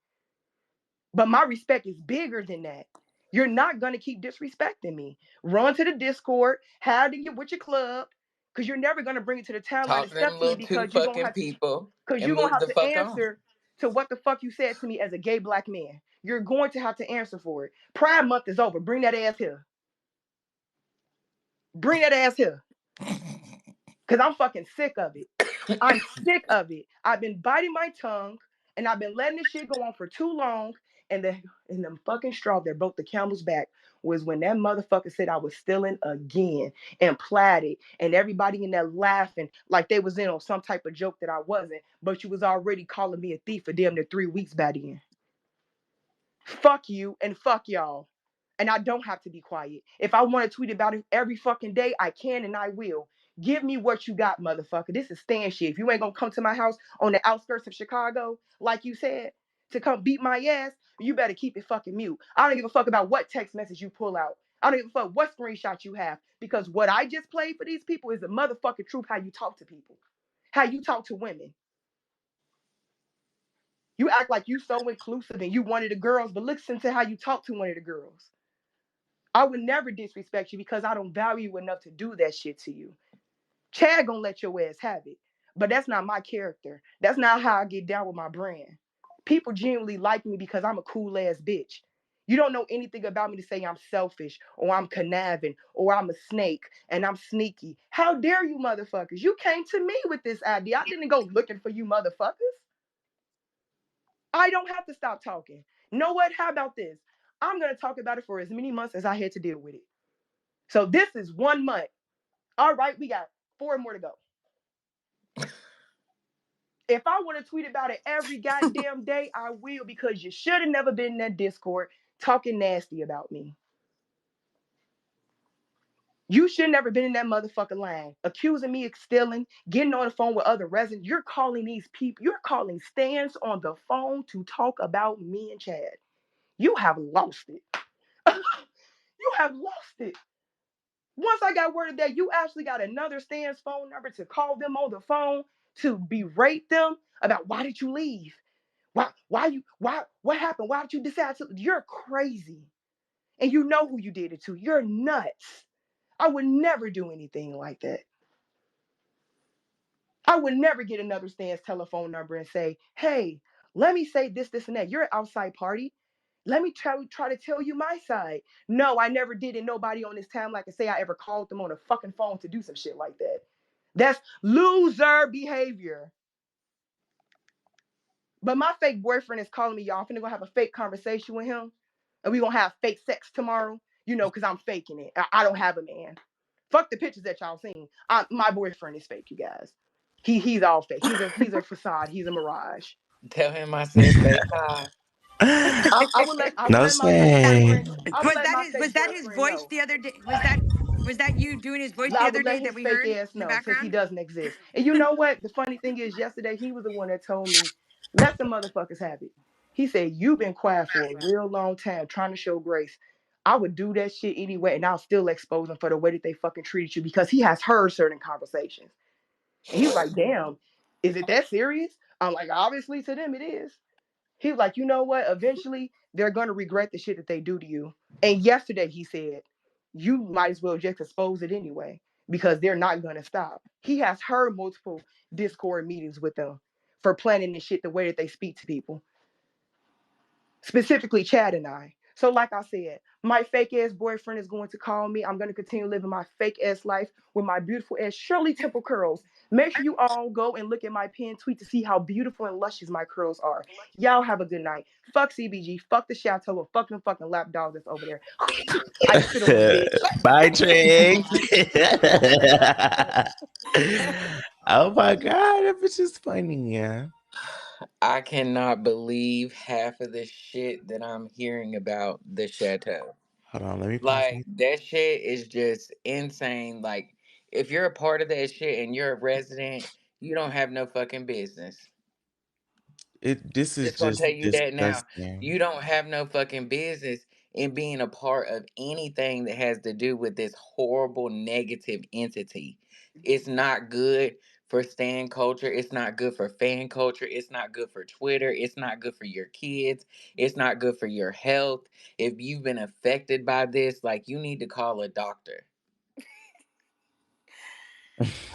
But my respect is bigger than that. You're not gonna keep disrespecting me. Run to the Discord, have to get with your club, because you're never gonna bring it to the timeline Talk and to them step to me little two because you're gonna fucking have to people because and you're gonna move have the to fuck on. answer to what the fuck you said to me as a gay black man. You're going to have to answer for it. Pride month is over. Bring that ass here. Bring that ass here. Because I'm fucking sick of it. I'm sick of it. I've been biting my tongue and I've been letting this shit go on for too long. And the fucking straw that broke the camel's back was when that motherfucker said I was stealing again and platted, and everybody in there laughing like they was in on some type of joke that I wasn't, but you was already calling me a thief for damn near 3 weeks by then. Fuck you and fuck y'all. And I don't have to be quiet. If I want to tweet about it every fucking day, I can and I will. Give me what you got, motherfucker. This is stand shit. If you ain't gonna come to my house on the outskirts of Chicago, like you said, to come beat my ass, you better keep it fucking mute. I don't give a fuck about what text message you pull out. I don't give a fuck what screenshot you have. Because what I just played for these people is the motherfucking truth how you talk to people. How you talk to women. You act like you so inclusive and you one of the girls, but listen to how you talk to one of the girls. I would never disrespect you because I don't value you enough to do that shit to you. Chad gonna let your ass have it. But that's not my character. That's not how I get down with my brand. People genuinely like me because I'm a cool ass bitch. You don't know anything about me to say I'm selfish or I'm conniving or I'm a snake and I'm sneaky. How dare you motherfuckers? You came to me with this idea. I didn't go looking for you motherfuckers. I don't have to stop talking. Know what? How about this? I'm going to talk about it for as many months as I had to deal with it. So this is 1 month. All right, we got 4 more to go. If I want to tweet about it every goddamn day, I will, because you should have never been in that Discord talking nasty about me. You should never been in that motherfucking line accusing me of stealing, getting on the phone with other residents. You're calling these people, you're calling stands on the phone to talk about me and Chad. You have lost it. You have lost it. Once I got word of that, you actually got another stand's phone number to call them on the phone to berate them about why did you leave? What happened? Why did you decide to? You're crazy. And you know who you did it to. You're nuts. I would never do anything like that. I would never get another stand's telephone number and say, hey, let me say this, this, and that. You're an outside party. Let me try to tell you my side. No, I never did, and nobody on this timeline can say I ever called them on a fucking phone to do some shit like that. That's loser behavior. But my fake boyfriend is calling me, y'all. I'm finna go have a fake conversation with him, and we gonna have fake sex tomorrow. Because I'm faking it. I don't have a man. Fuck the pictures that y'all seen. My boyfriend is fake, you guys. He's all fake. He's a facade. He's a mirage. Tell him I said say hi. I would let No my fake shade. boyfriend. I would let my Was fake that his boyfriend voice know. the other day? Was that you doing his voice the I other would let day that his we fake heard ass in the know, since he background? doesn't exist. And you know what? The funny thing is, yesterday he was the one that told me, let the motherfuckers have it. He said, you've been quiet for a real long time trying to show grace. I would do that shit anyway, and I'll still expose them for the way that they fucking treated you, because he has heard certain conversations. And he was like, damn, is it that serious? I'm like, obviously to them it is. He was like, you know what? Eventually, they're going to regret the shit that they do to you. And yesterday, he said, you might as well just expose it anyway, because they're not going to stop. He has heard multiple Discord meetings with them for planning this shit the way that they speak to people, specifically Chad and I. So like I said, My fake ass boyfriend is going to call me. I'm going to continue living my fake ass life with my beautiful ass Shirley Temple curls. Make sure you all go and look at my pinned tweet to see how beautiful and luscious my curls are. Y'all have a good night. Fuck CBG. Fuck the chateau. And fuck them fucking lap dogs that's over there. I spit on you, bitch. Bye, Trick. Oh my god, that bitch is funny. Yeah. I cannot believe half of the shit that I'm hearing about the chateau. Hold on, let me pause. Like that shit is just insane. Like if you're a part of that shit and you're a resident, you don't have no fucking business. This is Just gonna just tell you that now. disgusting. You don't have no fucking business in being a part of anything that has to do with this horrible negative entity. It's not good for stan culture. It's not good for fan culture. It's not good for Twitter. It's not good for your kids. It's not good for your health. If you've been affected by this, like you need to call a doctor.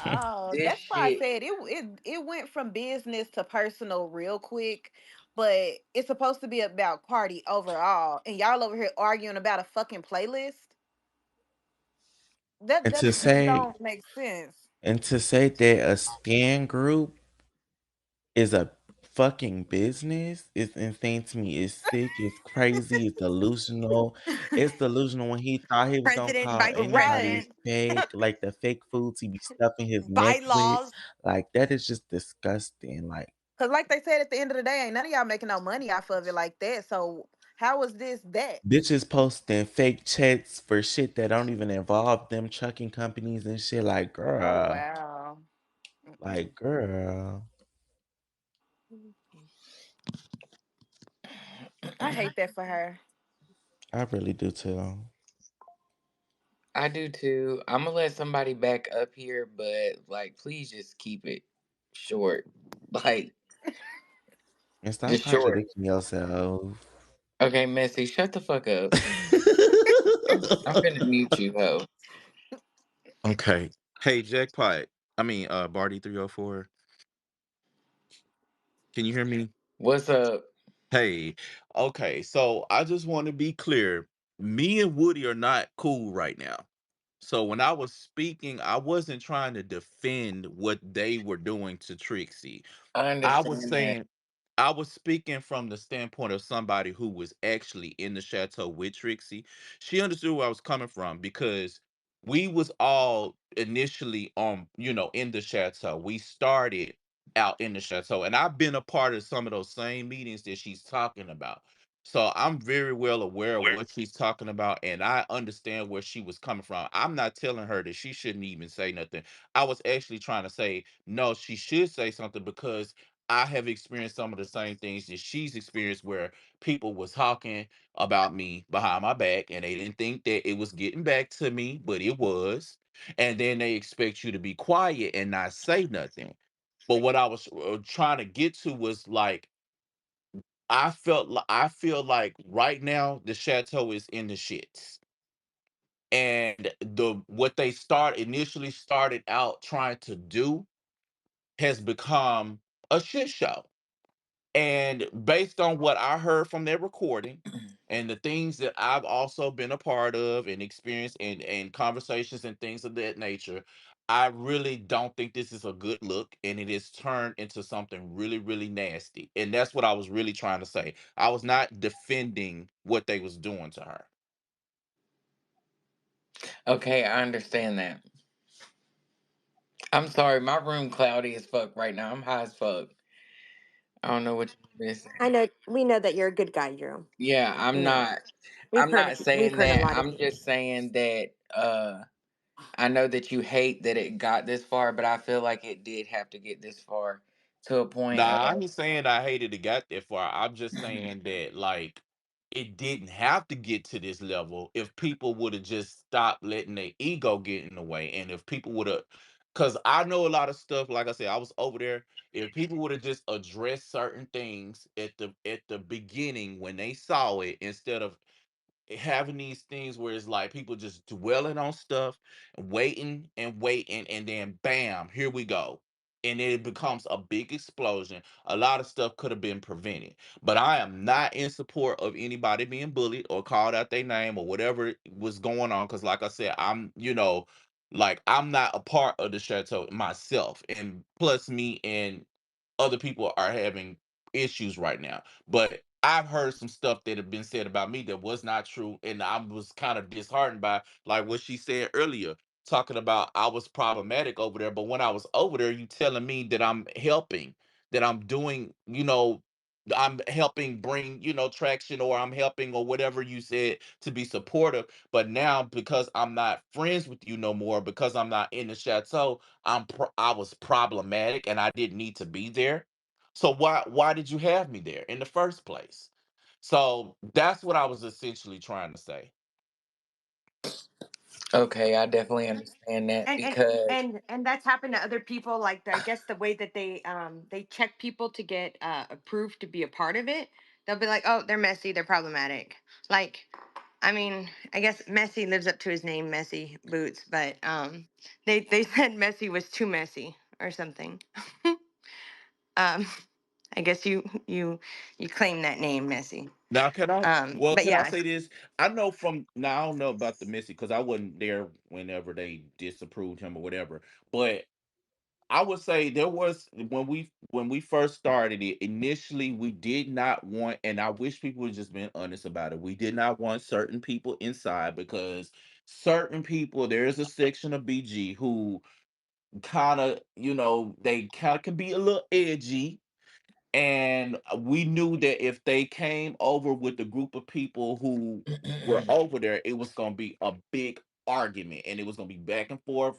Oh, This that's why I shit. said it went from business to personal real quick, but it's supposed to be about party overall, and y'all over here arguing about a fucking playlist. That and to that just say don't make sense. and to say that a scan group is a fucking business is insane to me. It's sick, it's crazy, it's delusional. It's delusional when he thought he was gonna President call by anybody Right. president, fake, like the fake foods he be stuffing his neck with. bylaws. Like that is just disgusting. Like Cause like they said at the end of the day, ain't none of y'all making no money off of it like that. So how is this that? bitches posting fake checks for shit that don't even involve them trucking companies and shit. Oh wow. Mm-mm. Like girl, I hate that for her. I really do too. I do too. I'm gonna let somebody back up here, but like, please just keep it short. Like, And stop just short. contradicting yourself. Okay, Messy, shut the fuck up. I'm finna mute you, ho. Okay. Hey, Jackpot. I mean, Barty 304. Can you hear me? What's up? Hey. Okay. So I just want to be clear. Me and Woody are not cool right now. So when I was speaking, I wasn't trying to defend what they were doing to Trixie. I I was understand that. saying, I was speaking from the standpoint of somebody who was actually in the chateau with Trixie. She understood where I was coming from because we was all initially on, in the chateau. We started out in the chateau, and I've been a part of some of those same meetings that she's talking about. So I'm very well aware of what she's talking about, and I understand where she was coming from. I'm not telling her that she shouldn't even say nothing. I was actually trying to say, no, she should say something because I have experienced some of the same things that she's experienced where people was talking about me behind my back and they didn't think that it was getting back to me, but it was. And then they expect you to be quiet and not say nothing. But what I was trying to get to was like I feel like right now the chateau is in the shits. And the what they initially started out trying to do has become a shit show. And based on what I heard from their recording and the things that I've also been a part of and experienced and conversations and things of that nature, I really don't think this is a good look and it has turned into something really, really nasty. And that's what I was really trying to say. I was not defending what they was doing to her. Okay, I understand that. I'm sorry, my room cloudy as fuck right now. I'm high as fuck. I don't know what you've been I saying. know we know that you're a good guy, Drew. Yeah, We know. I'm not We've saying heard a that. lot of I'm things. just saying that I know that you hate that it got this far, but I feel like it did have to get this far to a point Nah, I of ain't saying I hated it got that far. I'm just saying that like it didn't have to get to this level if people would have just stopped letting their ego get in the way. And if people would have, because I know a lot of stuff, like I said, I was over there. If people would have just addressed certain things at the beginning when they saw it, instead of having these things where it's like people just dwelling on stuff, waiting and waiting, and then bam, here we go. and it becomes a big explosion, a lot of stuff could have been prevented. But I am not in support of anybody being bullied or called out their name or whatever was going on. Because, like I said, like I'm not a part of the chateau myself, and plus me and other people are having issues right now. But I've heard some stuff that have been said about me that was not true, and I was kind of disheartened by, like what she said earlier, talking about I was problematic over there. But when I was over there, you telling me that I'm helping, that I'm doing, I'm helping bring, traction, or I'm helping, or whatever you said, to be supportive. But now, because I'm not friends with you no more, because I'm not in the chateau, I was problematic and I didn't need to be there. So why did you have me there in the first place? So that's what I was essentially trying to say. Okay, I definitely understand that and and because and that's happened to other people. Like, I guess the way that they check people to get approved to be a part of it, they'll be like, oh, they're messy, they're problematic. Like, I mean, I guess Messy lives up to his name, Messy Boots, but they said Messy was too messy or something. um I guess you claim that name, Messy. Now, But can I yeah. say this? I know from now, I don't know about the Missy because I wasn't there whenever they disapproved him or whatever. But I would say there was, when we first started it, initially we did not want, and I wish people would just been honest about it. We did not want certain people inside because certain people, there is a section of BG who kind of, they kind of can be a little edgy, and we knew that if they came over with a group of people who were over there, it was going to be a big argument, and it was going to be back and forth,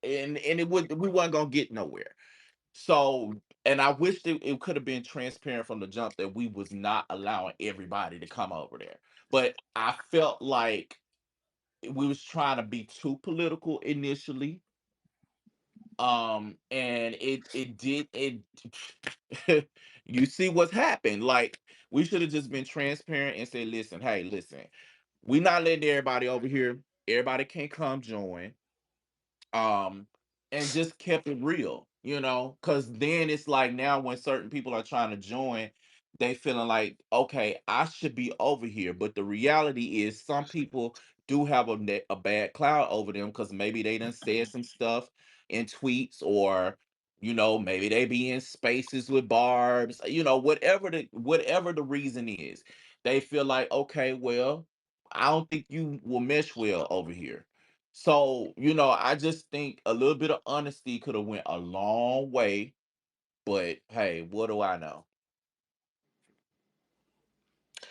and we weren't going to get nowhere. So, and I wish that it could have been transparent from the jump that we was not allowing everybody to come over there. But I felt like we was trying to be too political initially. And it did it you see what's happened. Like, we should have just been transparent and say, listen, hey, listen, we not letting everybody over here. Everybody can't come join, um and just kept it real, because then it's like, now when certain people are trying to join, they feeling like, okay, I should be over here. But the reality is, some people do have a bad cloud over them because maybe they done said some stuff in tweets, or maybe they be in spaces with barbs, whatever the reason is. They feel like, okay, well, I don't think you will mesh well over here. So, I just think a little bit of honesty could have went a long way, but hey, what do I know?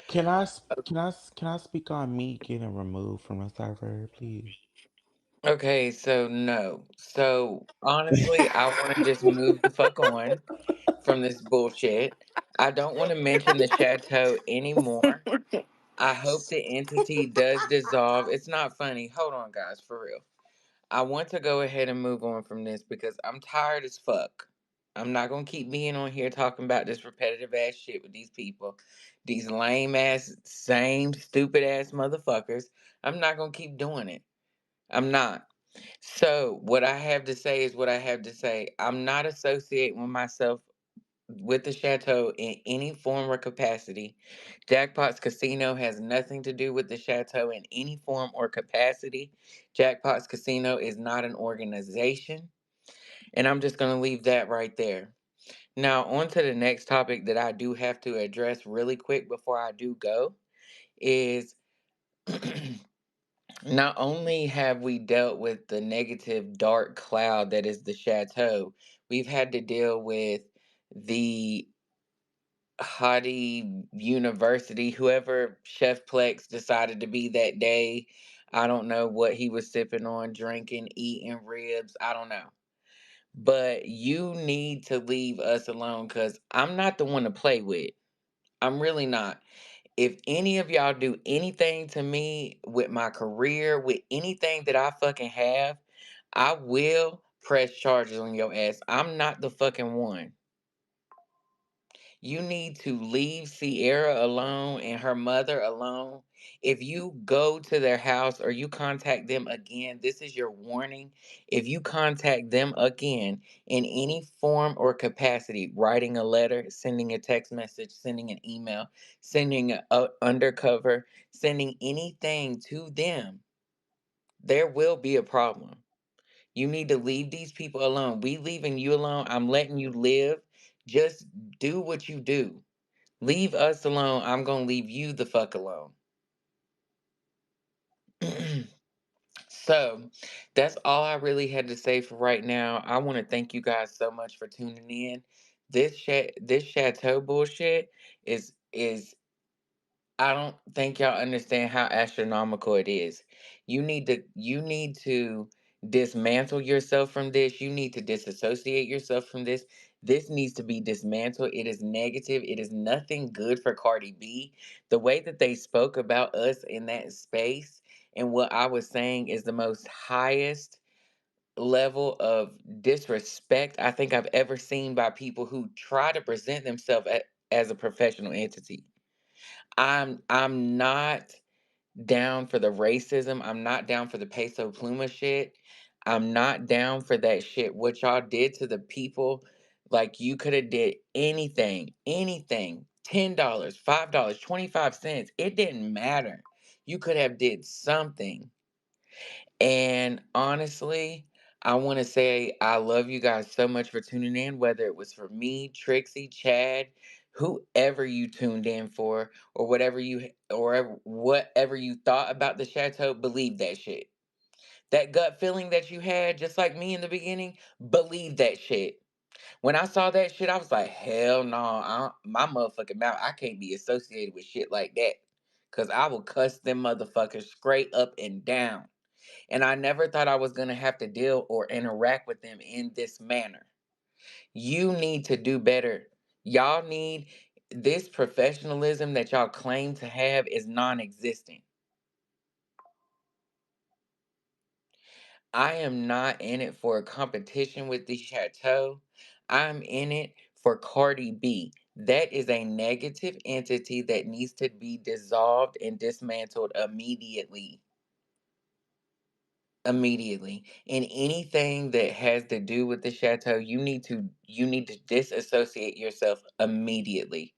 Can I speak on me getting removed from the server, please? okay, so no. So honestly, I want to just move the fuck on from this bullshit. I don't want to mention the chateau anymore. I hope the entity does dissolve. It's not funny. Hold on, guys, for real. I want to go ahead and move on from this because I'm tired as fuck. I'm not gonna keep being on here talking about this repetitive ass shit with these people. These lame ass, same stupid ass motherfuckers. I'm not gonna keep doing it. I'm not. So, what I have to say is what I have to say. I'm not associating with myself with the chateau in any form or capacity. Jackpot's Casino has nothing to do with the chateau in any form or capacity. Jackpot's Casino is not an organization. And I'm just going to leave that right there. Now, on to the next topic that I do have to address really quick before I do go is not only have we dealt with the negative dark cloud that is the chateau, we've had to deal with the Hottie University, whoever Chef Plex decided to be that day. I don't know what he was sipping on, drinking, eating ribs. I don't know. But you need to leave us alone because I'm not the one to play with. I'm really not. If any of y'all do anything to me with my career, with anything that I fucking have, I will press charges on your ass. I'm not the fucking one. You need to leave Sierra alone and her mother alone. If you go to their house or you contact them again, this is your warning. If you contact them again in any form or capacity, writing a letter, sending a text message, sending an email, sending a undercover, sending anything to them, there will be a problem. You need to leave these people alone. We leaving you alone. I'm letting you live. Just do what you do. Leave us alone. I'm going to leave you the fuck alone. So, that's all I really had to say for right now. I want to thank you guys so much for tuning in. This chateau bullshit is I don't think y'all understand how astronomical it is. You need to dismantle yourself from this. You need to disassociate yourself from this. This needs to be dismantled. It is negative. It is nothing good for Cardi B. The way that they spoke about us in that space and what I was saying is the most highest level of disrespect I think I've ever seen by people who try to present themselves as a professional entity. I'm not down for the racism. I'm not down for the peso pluma shit. I'm not down for that shit. What y'all did to the people, like you could have did anything, anything. $10, $5, 25 cents. It didn't matter. You could have did something. And honestly, I want to say I love you guys so much for tuning in, whether it was for me, Trixie, Chad, whoever you tuned in for, or whatever you thought about the chateau, believe that shit. That gut feeling that you had, just like me in the beginning, believe that shit. When I saw that shit, I was like, hell no, my motherfucking mouth, I can't be associated with shit like that. Cause I will cuss them motherfuckers straight up and down. And I never thought I was going to have to deal or interact with them in this manner. You need to do better. Y'all need this professionalism that y'all claim to have is non existent. I am not in it for a competition with the Chateau. I'm in it for Cardi B. That is a negative entity that needs to be dissolved and dismantled immediately. Immediately. And anything that has to do with the chateau, you need to disassociate yourself immediately,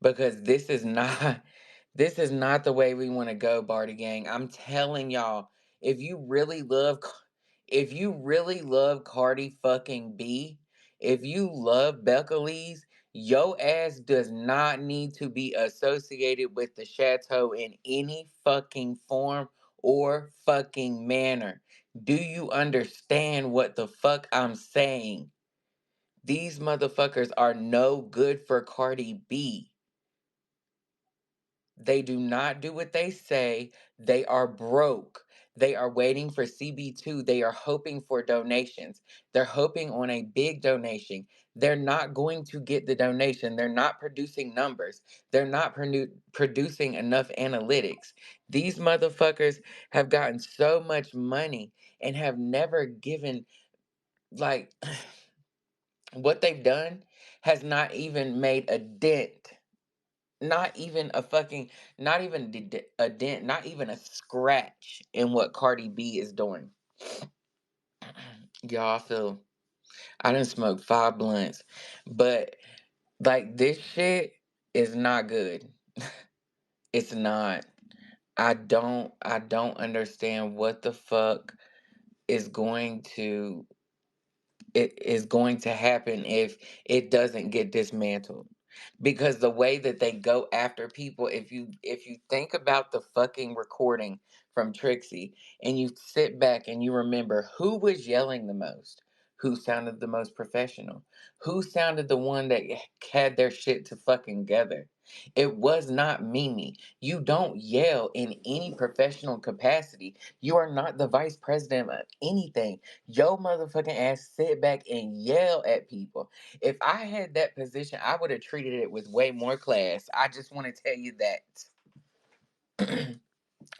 because this is not this is not the way we want to go, Barty Gang. I'm telling y'all, if you really love if you really love Cardi fucking B, if you love Becca Lee's, your ass does not need to be associated with the chateau in any fucking form or fucking manner. Do you understand what the fuck I'm saying? These motherfuckers are no good for Cardi B. They do not do what they say. They are broke. They are waiting for CB2. They are hoping for donations. They're hoping on a big donation. They're not going to get the donation. They're not producing numbers. They're not producing enough analytics. These motherfuckers have gotten so much money and have never given, like, what they've done has not even made a dent, not even a fucking, not even a dent, not even a scratch in what Cardi B is doing. Y'all feel, I done smoked 5 blunts, but like this shit is not good. It's not. I don't understand what the fuck is going to it is going to happen if it doesn't get dismantled, because the way that they go after people, if you think about the fucking recording from Trixie and you sit back and you remember who was yelling the most, who sounded the most professional, who sounded the one that had their shit to fucking together, it was not Mimi. You don't yell in any professional capacity. You are not the vice president of anything. Yo motherfucking ass sit back and yell at people. If I had that position, I would have treated it with way more class. I just want to tell you that.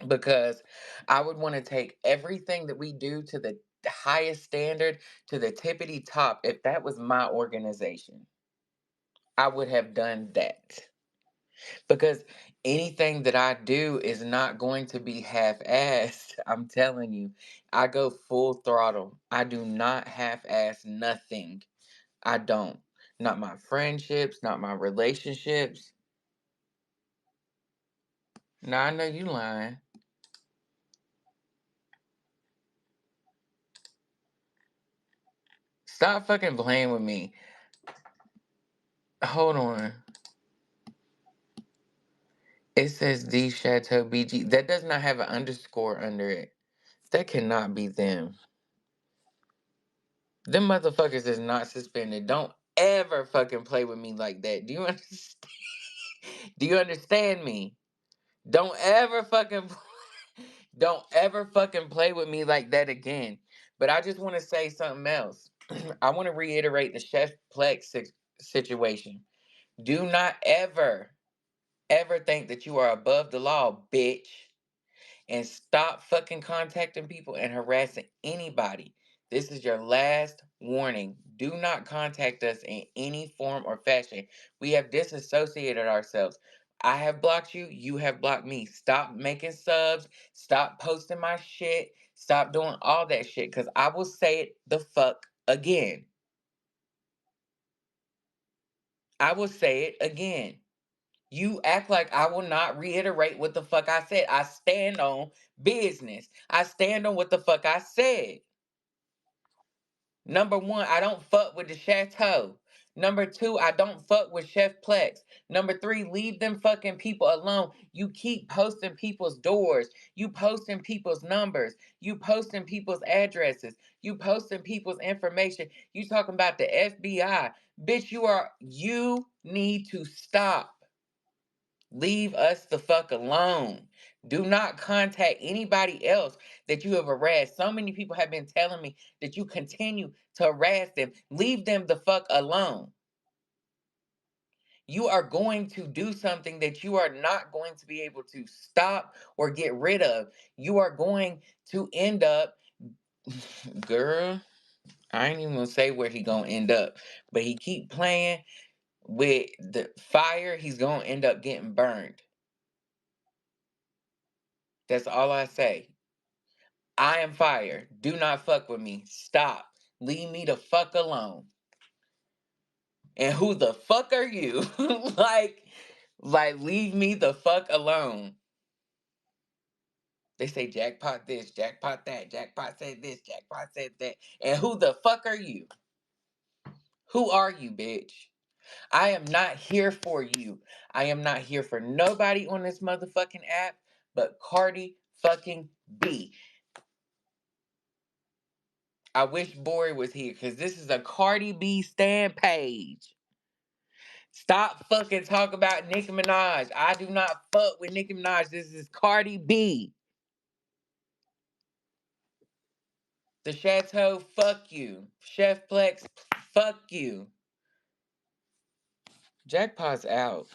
Because I would want to take everything that we do to the highest standard, to the tippity top, if that was my organization. I would have done that. Because anything that I do is not going to be half-assed. I'm telling you. I go full throttle. I do not half-ass nothing. I don't. Not my friendships, not my relationships. Now I know you lying. Stop fucking playing with me. Hold on. It says the ChateauBG. That does not have an underscore under it. That cannot be them. Them motherfuckers is not suspended. Don't ever fucking play with me like that. Do you understand? Do you understand me? Don't ever fucking don't ever fucking play with me like that again. But I just want to say something else. I want to reiterate the Chef Plex situation. Do not ever think that you are above the law, bitch. And stop fucking contacting people and harassing anybody. This is your last warning. Do not contact us in any form or fashion. We have disassociated ourselves. I have blocked you. You have blocked me. Stop making subs. Stop posting my shit. Stop doing all that shit because I will say it the fuck again. I will say it again. You act like I will not reiterate what the fuck I said. I stand on business. I stand on what the fuck I said. Number one, I don't fuck with the Chateau. Number two, I don't fuck with Chef Plex. Number three, leave them fucking people alone. You keep posting people's doors. You posting people's numbers. You posting people's addresses. You posting people's information. You talking about the FBI. Bitch, you need to stop. Leave us the fuck alone. Do not contact anybody else that you have harassed. So many people have been telling me that you continue to harass them. Leave them the fuck alone. You are going to do something that you are not going to be able to stop or get rid of. You are going to end up, girl, I ain't even gonna say where he gonna end up, but he keep playing with the fire, he's gonna end up getting burned. That's all I say. I am fire. Do not fuck with me. Stop. Leave me the fuck alone. And who the fuck are you? like, leave me the fuck alone. They say jackpot this, jackpot that, jackpot said this, jackpot said that. And who the fuck are you? Who are you, bitch? I am not here for you. I am not here for nobody on this motherfucking app but Cardi fucking B. I wish Bori was here because this is a Cardi B stan page. Stop fucking talking about Nicki Minaj. I do not fuck with Nicki Minaj. This is Cardi B. The Chateau, fuck you. Chef Plex, fuck you. Jackpot's out.